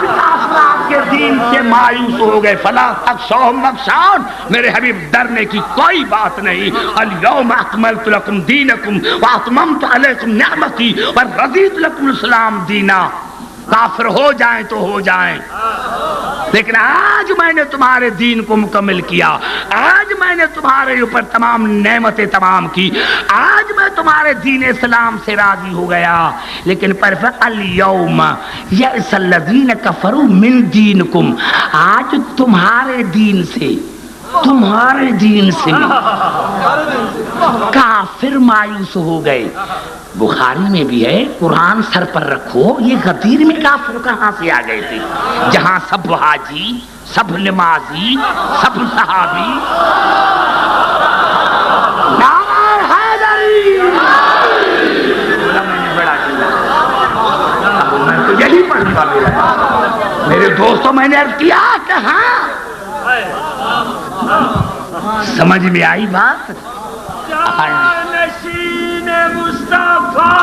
کافر آپ کے دین سے مایوس ہو گئے۔ فلا تخشوہم واخشون، میرے حبیب ڈرنے کی کوئی بات نہیں۔ الیوم اکملت لکم دینکم واتممت علیکم نعمتی ورضیت لکم الاسلام دینا۔ کافر ہو جائیں تو ہو جائیں، لیکن آج میں نے تمہارے دین کو مکمل کیا، آج میں نے تمہارے اوپر تمام نعمتیں تمام کی، آج میں تمہارے دین اسلام سے راضی ہو گیا۔ لیکن پر الیوم یئس الذین کفروا من دینکم، آج تمہارے دین سے، تمہارے دین سے کافر مایوس ہو گئے۔ بخاری میں بھی ہے، قرآن سر پر رکھو، یہ غدیر میں کافر کہاں سے آ گئے تھے؟ جہاں سب حاجی، سب نمازی، سب صحابی، نعرہ حیدری، میں تو یہی پڑھتا میرے دوستوں، میں نے عرض کیا کہ ہاں سمجھ میں آئی بات؟ جانشین مصطفیٰ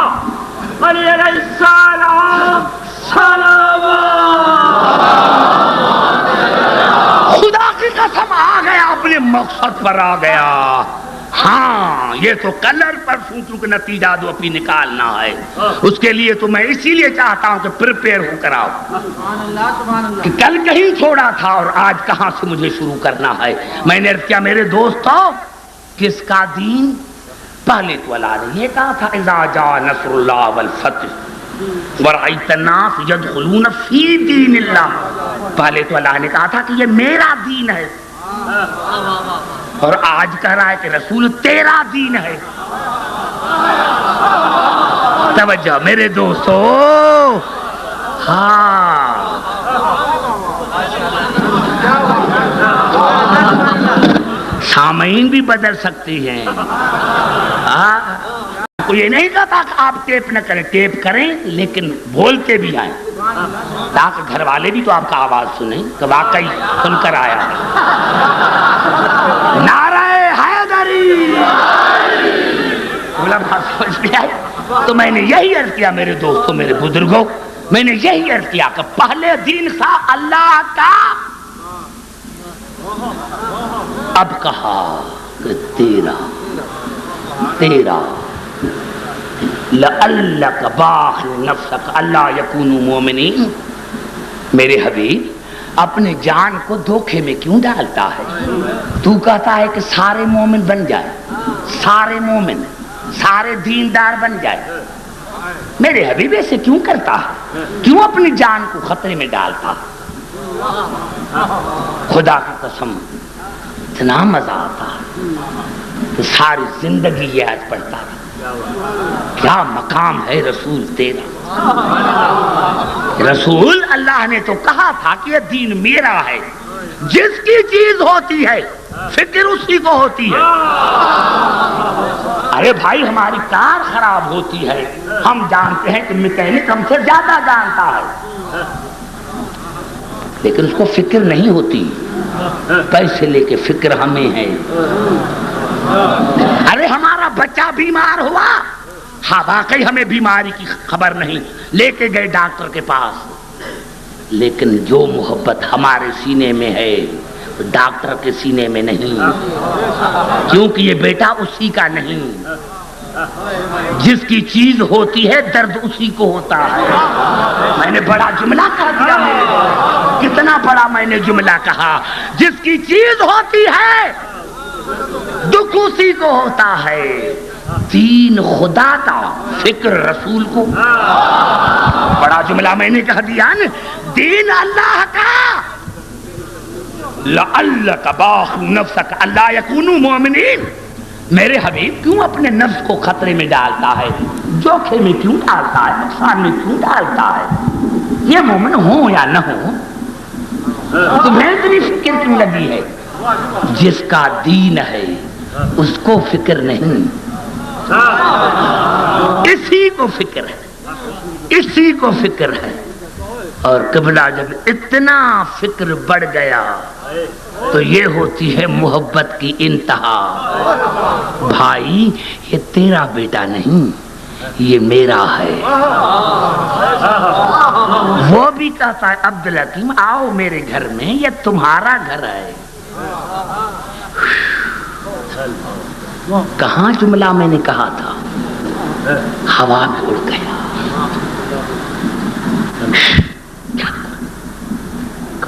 علیہ السلام صلوات، خدا کی قسم آ گیا، اپنے مقصد پر آ گیا۔ ہاں یہ تو کلر پر سوچوں کے نتیجہ دو اپنی نکالنا ہے، اس کے لیے تو میں اسی لیے چاہتا ہوں کہ پریپیئر ہو کر آؤ، کہ کل کہیں چھوڑا تھا اور آج کہاں سے مجھے شروع کرنا ہے۔ میں نے عرض کیا میرے دوستو، کس کا دین؟ پہلے تو اللہ نے یہ کہا تھا اذا جاء نصر اللہ والفتح ورأیت الناس یدخلون فی دین اللہ، پہلے تو اللہ نے کہا تھا کہ یہ میرا دین ہے، اور آج کہہ رہا ہے کہ رسول تیرا دین ہے۔ توجہ میرے دوستو، ہاں سامعین بھی بدل سکتی ہیں۔ کو یہ نہیں کہتا کہ آپ ٹیپ نہ کریں، ٹیپ کریں لیکن بولتے بھی آئیں، تاکہ گھر والے بھی تو آپ کا آواز سنیں کہ واقعی سن کر آیا ہے۔ نعرہ حیدری، بولا بات سمجھ میں آئی؟ تو میں نے یہی عرض کیا میرے دوستوں، میرے بزرگوں، میں نے یہی عرض کیا کہ پہلے دین تھا اللہ کا، اب کہا کہ تیرا تیرا لعلک باخع نفسک الا یکونوا مومنین۔ میرے حبیب اپنے جان کو دھوکے میں کیوں ڈالتا ہے؟ تو کہتا ہے کہ سارے مومن بن جائے، سارے مومن، سارے دیندار بن جائے، میرے حبیب ایسے کیوں کرتا ہے؟ کیوں اپنی جان کو خطرے میں ڈالتا؟ خدا کی قسم اتنا مزہ آتا تو ساری زندگی یہ آج پڑھتا تھا۔ کیا مقام ہے رسول تیرا؟ رسول اللہ نے تو کہا تھا کہ یہ دین میرا ہے، جس کی چیز ہوتی ہے فکر اسی کو ہوتی ہے۔ ارے بھائی ہماری کار خراب ہوتی ہے، ہم جانتے ہیں کہ میکینک ہم سے زیادہ جانتا ہے، لیکن اس کو فکر نہیں ہوتی، پیسے لے کے فکر ہمیں ہے۔ ارے ہمارا بچہ بیمار ہوا، ہاں واقعی ہمیں بیماری کی خبر نہیں، لے کے گئے ڈاکٹر کے پاس، لیکن جو محبت ہمارے سینے میں ہے ڈاکٹر کے سینے میں نہیں، کیونکہ یہ بیٹا اسی کا نہیں، جس کی چیز ہوتی ہے درد اسی کو ہوتا ہے۔ میں نے بڑا جملہ کہہ دیا، کتنا بڑا میں نے جملہ کہا، جس کی چیز ہوتی ہے دکھ اسی کو ہوتا ہے، دین خدا کا، فکر رسول کو۔ بڑا جملہ میں نے کہہ دیا نا، دین اللہ کا۔ لعلک باخع نفسک الا یکونوا مؤمنین، میرے حبیب کیوں اپنے نفس کو خطرے میں ڈالتا ہے، جوکھے میں کیوں ڈالتا ہے، نقصان میں کیوں ڈالتا ہے؟ یہ مومن ہوں یا نہ ہوں، تمہیں اتنی فکر کیوں لگی ہے؟ جس کا دین ہے اس کو فکر نہیں، اسی کو فکر ہے، اسی کو فکر ہے۔ اور قبلہ جب اتنا فکر بڑھ گیا تو یہ ہوتی ہے محبت کی انتہا۔ بھائی یہ تیرا بیٹا نہیں، یہ میرا ہے۔ وہ بھی کہتا ہے عبدالحکیم آؤ میرے گھر میں، یہ تمہارا گھر ہے۔ کہاں جملہ میں نے کہا تھا، ہوا میں اڑ گیا۔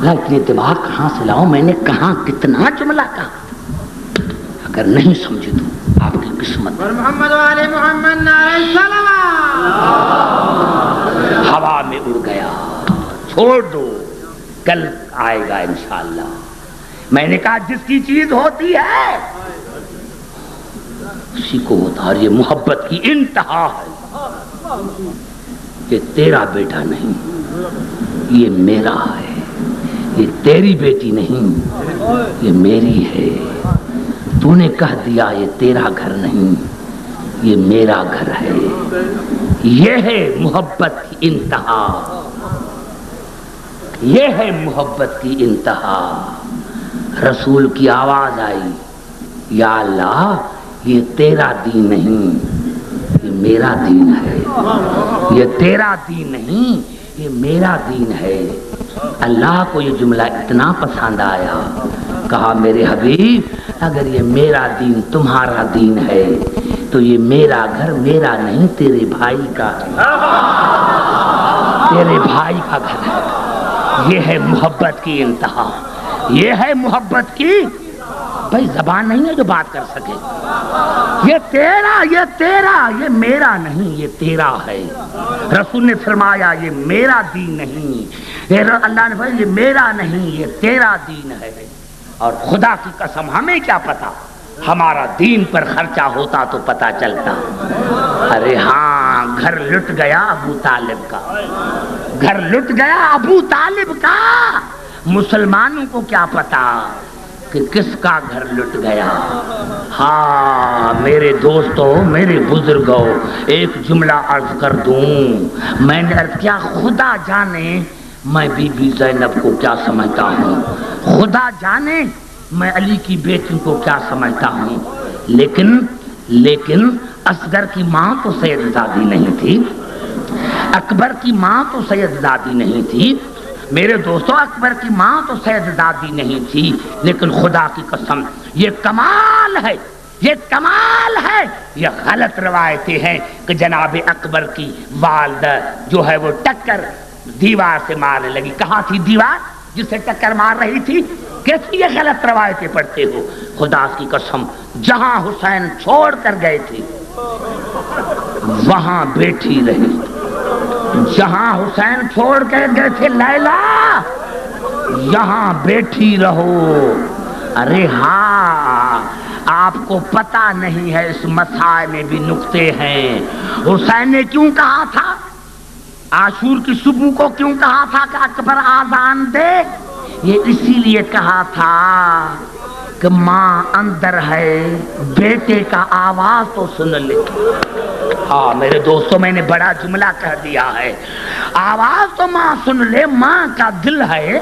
اتنے دماغ کہاں سے لاؤں، میں نے کہاں کتنا جملہ کہا، اگر نہیں سمجھے تو آپ کی قسمت۔ محمد والے محمد نعرہ صلوات۔ ہوا میں اڑ گیا، چھوڑ دو، کل آئے گا انشاءاللہ۔ میں نے کہا جس کی چیز ہوتی ہے اسی کو ہوتا، اور یہ محبت کی انتہا ہے۔ یہ تیرا بیٹا نہیں، یہ میرا ہے۔ یہ تیری بیٹی نہیں، یہ میری ہے۔ تو نے کہہ دیا یہ تیرا گھر نہیں، یہ میرا گھر ہے۔ یہ ہے محبت کی انتہا، یہ ہے محبت کی انتہا۔ رسول کی آواز آئی، یا اللہ یہ تیرا دین نہیں، یہ میرا دین ہے۔ یہ تیرا دین نہیں، یہ میرا دین ہے۔ اللہ کو یہ جملہ اتنا پسند آیا، کہا میرے حبیب اگر یہ میرا دین تمہارا دین ہے تو یہ میرا گھر میرا نہیں، تیرے بھائی کا ہے، تیرے بھائی کا گھر ہے۔ یہ ہے محبت کی انتہا، یہ ہے محبت کی۔ بھائی زبان نہیں ہے جو بات کر سکے، یہ تیرا، یہ تیرا، یہ میرا نہیں، یہ تیرا ہے۔ رسول نے فرمایا یہ میرا دین نہیں، اللہ نے فرمایا یہ میرا نہیں، یہ تیرا دین ہے۔ اور خدا کی قسم ہمیں کیا پتا، ہمارا دین پر خرچہ ہوتا تو پتا چلتا۔ ارے ہاں گھر لٹ گیا ابو طالب کا، گھر لٹ گیا ابو طالب کا۔ مسلمانوں کو کیا پتا کہ کس کا گھر لٹ گیا۔ ہاں میرے دوستوں، میرے بزرگوں، ایک جملہ عرض کر دوں۔ میں نے عرض کیا، خدا جانے میں بی بی زینب کو کیا سمجھتا ہوں، خدا جانے میں علی کی بیٹی کو کیا سمجھتا ہوں، لیکن اصغر کی ماں تو سیدزادی نہیں تھی، اکبر کی ماں تو سیدزادی نہیں تھی۔ میرے دوستوں اکبر کی ماں تو سیدزادی نہیں تھی، لیکن خدا کی قسم یہ کمال ہے، یہ کمال ہے۔ یہ غلط روایتیں ہیں کہ جناب اکبر کی والدہ جو ہے وہ ٹکر دیوار سے مارنے لگی۔ کہاں تھی دیوار جسے ٹکر مار رہی تھی؟ کیسی یہ غلط روایتیں پڑھتے ہو؟ خدا کی قسم جہاں حسین چھوڑ کر گئے تھے وہاں بیٹھی رہی، جہاں حسین چھوڑ کر گئے تھے لیلا یہاں بیٹھی رہو۔ ارے ہاں آپ کو پتا نہیں ہے اس مسائل میں بھی نقطے ہیں۔ حسین نے کیوں کہا تھا، عاشور کی صبح کو کیوں کہا تھا کہ اکبر آذان دے؟ یہ اسی لیے کہا تھا کہ ماں اندر ہے، بیٹے کا آواز تو سن لے۔ ہاں میرے دوستوں میں نے بڑا جملہ کہہ دیا ہے، آواز تو ماں سن لے، ماں کا دل ہے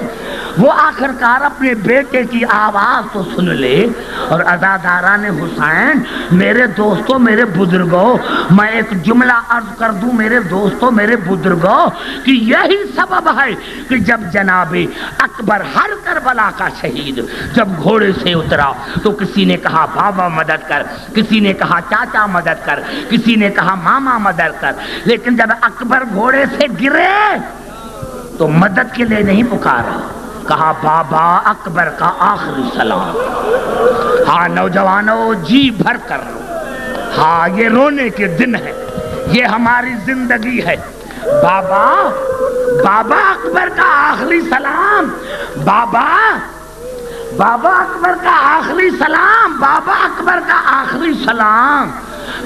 وہ آخرکار اپنے بیٹے کی آواز تو سن لے۔ اور عزاداران حسین، میرے دوستوں، میرے بزرگوں، میں ایک جملہ عرض کر دوں میرے دوستوں، میرے بزرگوں، کہ یہی سبب ہے کہ جب جناب اکبر ہر کربلا کا شہید جب گھوڑے سے اترا تو کسی نے کہا بابا مدد کر، کسی نے کہا چاچا مدد کر، کسی نے کہا ماما مدد کر، لیکن جب اکبر گھوڑے سے گرے تو مدد کے لیے نہیں پکارا، کہا بابا اکبر کا آخری سلام۔ ہاں نوجوانوں جی بھر کر رو، ہاں یہ رونے کے دن ہے، یہ ہماری زندگی ہے۔ بابا بابا اکبر کا آخری سلام، بابا بابا اکبر کا آخری سلام، بابا اکبر کا آخری سلام۔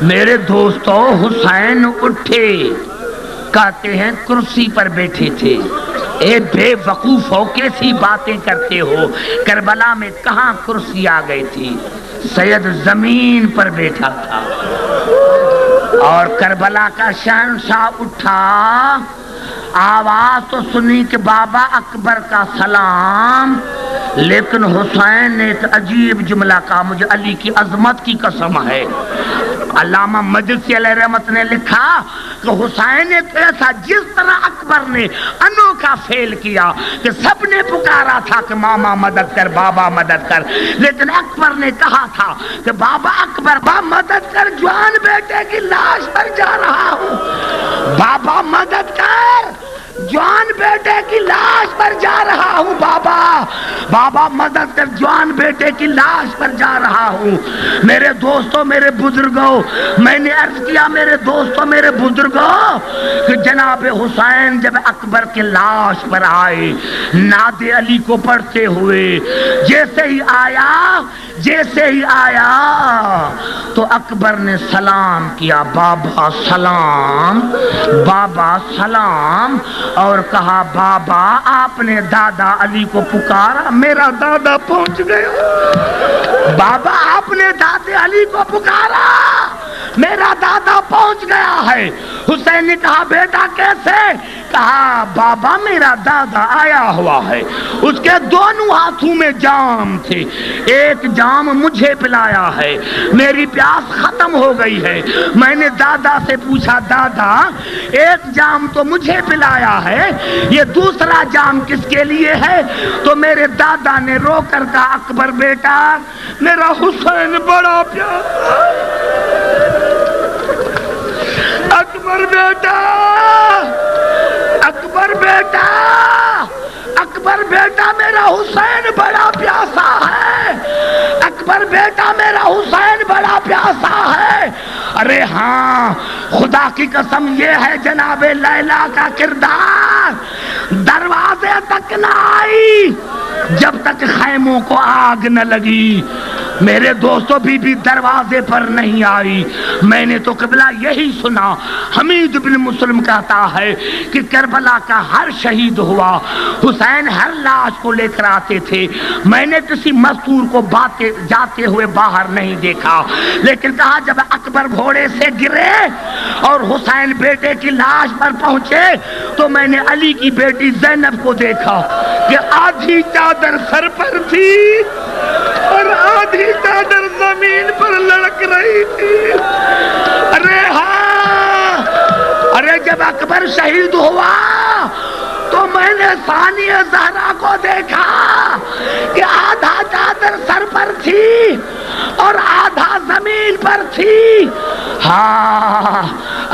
میرے دوستو حسین اٹھے، کہتے ہیں کرسی پر بیٹھے تھے۔ اے بے وقوف ہو، کیسی باتیں کرتے ہو، کربلا میں کہاں کرسی آ گئی تھی؟ سید زمین پر بیٹھا تھا اور کربلا کا شہنشاہ اٹھا، آواز تو سنی کہ بابا اکبر کا سلام، لیکن حسین نے ایک عجیب جملہ کہا، مجھے علی کی عظمت کی قسم ہے۔ علامہ مجلسی علیہ رحمت نے لکھا کہ حسین نے ایسا جس طرح اکبر نے انوکھا فیل کیا کہ سب نے پکارا تھا کہ ماما مدد کر، بابا مدد کر، لیکن اکبر نے کہا تھا کہ بابا اکبر بابا مدد کر، جوان بیٹے کی لاش پر جا رہا ہوں، بابا مدد کر، جوان بیٹے کی لاش پر جا رہا ہوں، بابا بابا مدد کر، جوان بیٹے کی لاش پر جا رہا ہوں۔ میرے دوستوں، میرے بزرگوں، میں نے عرض کیا میرے دوستوں، میرے بزرگوں کہ جناب حسین جب اکبر کے لاش پر آئے، نعت علی کو پڑھتے ہوئے، جیسے ہی آیا تو اکبر نے سلام کیا، بابا سلام، بابا سلام، اور کہا بابا آپ نے دادا علی کو پکارا، میرا دادا پہنچ گیا، بابا آپ نے دادا علی کو پکارا، میرا دادا پہنچ گیا ہے۔ حسین نے کہا بیٹا کیسے؟ کہا بابا میرا دادا آیا ہوا ہے، اس کے دونوں ہاتھوں میں جام تھے، ایک جام مجھے پلایا ہے، میری پیاس ختم ہو گئی ہے، میں نے دادا سے پوچھا دادا ایک جام تو مجھے پلایا ہے، یہ دوسرا جام کس کے لیے ہے؟ تو میرے دادا نے رو کر کہا اکبر بیٹا میرا حسین بڑا پیارا، اکبر بیٹا، اکبر بیٹا، اکبر بیٹا میرا حسین بڑا پیاسا ہے، اکبر بیٹا میرا حسین بڑا پیاسا ہے۔ ارے ہاں خدا کی قسم یہ ہے جناب لیلا کا کردار، دروازے تک نہ آئی جب تک خیموں کو آگ نہ لگی۔ میرے دوستو بی بی دروازے پر نہیں آئی، میں نے تو قبلہ یہی سنا، حمید بن مسلم کہتا ہے کہ کربلا کا ہر شہید ہوا، حسین ہر لاش کو لے کر آتے تھے، میں نے کسی مستور کو جاتے ہوئے باہر نہیں دیکھا، لیکن کہا جب اکبر گھوڑے سے گرے اور حسین بیٹے کی لاش پر پہنچے تو میں نے علی کی بیٹی زینب کو دیکھا کہ آدھی چادر سر پر تھی اور آدھی چادر زمین پر لڑک رہی تھی۔ ارے ہاں، ارے جب اکبر شہید ہوا تو میں نے ثانی زہرا کو دیکھا کہ آدھا چادر سر پر تھی اور آدھا زمین پر تھی۔ ہاں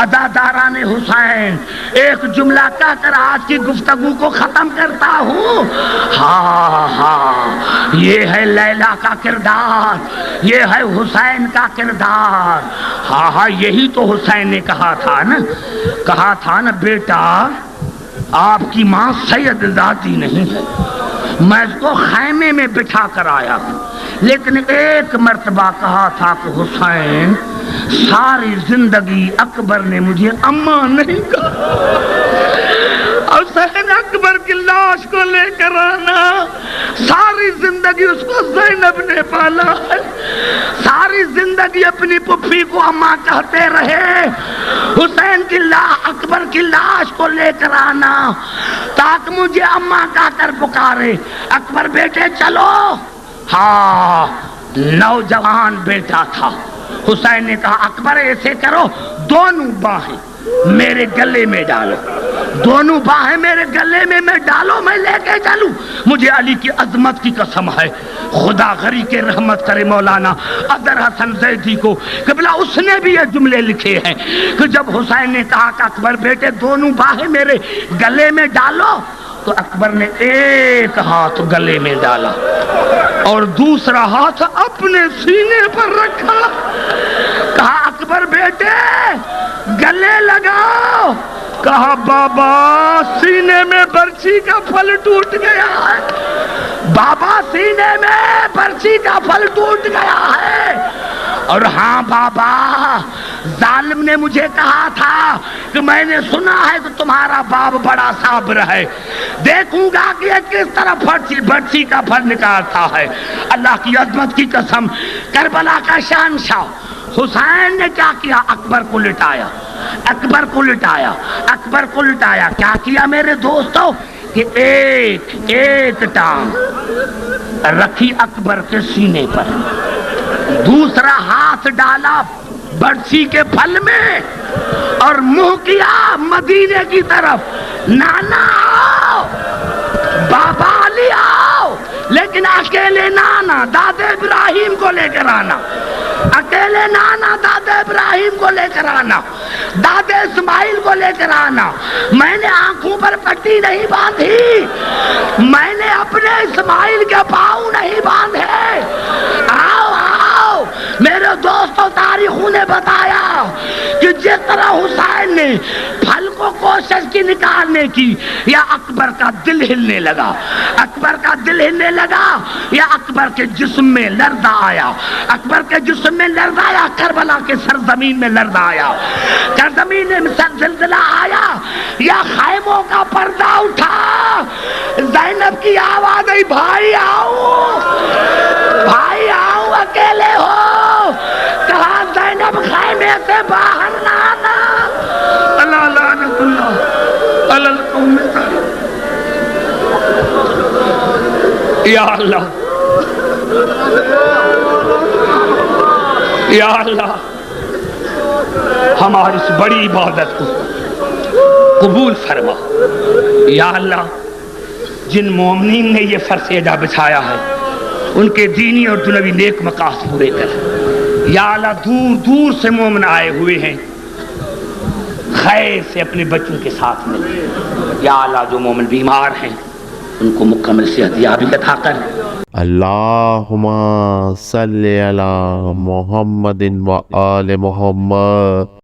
اداداران حسین ایک جملہ کہہ کر آج کی گفتگو کو ختم کرتا ہوں۔ ہاں یہ ہے لیلا کا کردار، یہ ہے حسین کا کردار۔ ہاں یہی تو حسین نے کہا تھا نا بیٹا آپ کی ماں سید ذاتی نہیں ہے، میں اس کو خیمے میں بٹھا کر آیا، لیکن ایک مرتبہ کہا تھا کہ حسین ساری زندگی اکبر نے مجھے اماں نہیں کہا، حسین اکبر کی لاش کو لے کر آنا، ساری زندگی اس کو زینب نے پالا ہے، ساری زندگی اپنی پھوپھی کو اماں کہتے رہے، حسین کی اکبر کی لاش کو لے کر آنا تاکہ مجھے اماں کہہ کر پکارے، اکبر بیٹے چلو۔ ہاں نوجوان بیٹا تھا، حسین نے کہا اکبر ایسے کرو دونوں باہیں میرے گلے میں ڈالو، دونوں باہیں میرے گلے میں ڈالو، میں لے کے چلوں۔ مجھے علی کی عظمت کی قسم ہے، خدا غری کے رحمت کرے مولانا اظہر حسن زیدی کو، قبلہ اس نے بھی یہ جملے لکھے ہیں کہ جب حسین نے کہا کہ اکبر بیٹے دونوں باہیں میرے گلے میں ڈالو، تو اکبر نے ایک ہاتھ گلے میں ڈالا اور دوسرا ہاتھ اپنے سینے پر رکھا. کہا اکبر بیٹے گلے لگاؤ. کہا بابا سینے میں برچی کا پھل ٹوٹ گیا ہے. بابا سینے میں برچی کا پھل ٹوٹ گیا ہے. اور ہاں بابا ظالم نے مجھے کہا تھا کہ میں نے سنا ہے کہ تمہارا باپ بڑا صابر ہے, دیکھوں گا کہ یہ کس طرح برچی کا پھل نکالتا ہے. اللہ کی عظمت کی قسم, کربلا کا شہنشاہ حسین نے کیا کیا؟ اکبر کو لٹایا, اکبر کو لٹایا, اکبر کو لٹایا. کیا کیا میرے دوستو کہ ایک ٹانگ رکھی اکبر کے سینے پر, دوسرا ہاتھ ڈالا برچی کے پھل میں اور منہ کیا مدینے کی طرف. نانا آؤ, بابا علی آؤ, لیکن اکیلے نانا دادا ابراہیم کو لے کر آنا. اکیلے نانا دادا ابراہیم کو لے کر آنا, دادا اسماعیل کو لے کر آنا. میں نے آنکھوں پر پٹی نہیں باندھی, میں نے اپنے اسماعیل کے پاؤں نہیں باندھے. آؤ آؤ میرے دوستوں, تاریخوں نے بتایا کہ جس طرح حسین نے پھل کو کوشش کی نکالنے کی, یا اکبر کا دل ہلنے لگا, اکبر کا دل ہلنے لگا, یا اکبر کے جسم میں لرزہ آیا, اکبر کے جسم میں لرزہ آیا, کربلا کے سرزمین میں لرزہ آیا, سرزمین میں زلزلہ آیا, یا خیموں کا پردہ اٹھا. زینب کی آواز آئی, بھائی آؤ, بھائی آؤ, اکیلے ہو. کہا زینب خیمے سے باہر نہ آنا. اللہ لعنت اللہ علی القوم الظالمین. یا اللہ, یا اللہ ہماری اس بڑی عبادت کو قبول فرما. یا اللہ جن مومنین نے یہ فرسیدہ بچھایا ہے ان کے دینی اور دنیوی نیک مقاصد پورے کر. یا اللہ دور دور سے مومن آئے ہوئے ہیں, خیر سے اپنے بچوں کے ساتھ ملے. یا اللہ جو مومن بیمار ہیں ان کو مکمل صحت یابی عطا کر. اللہم صلی علی محمد و آل محمد.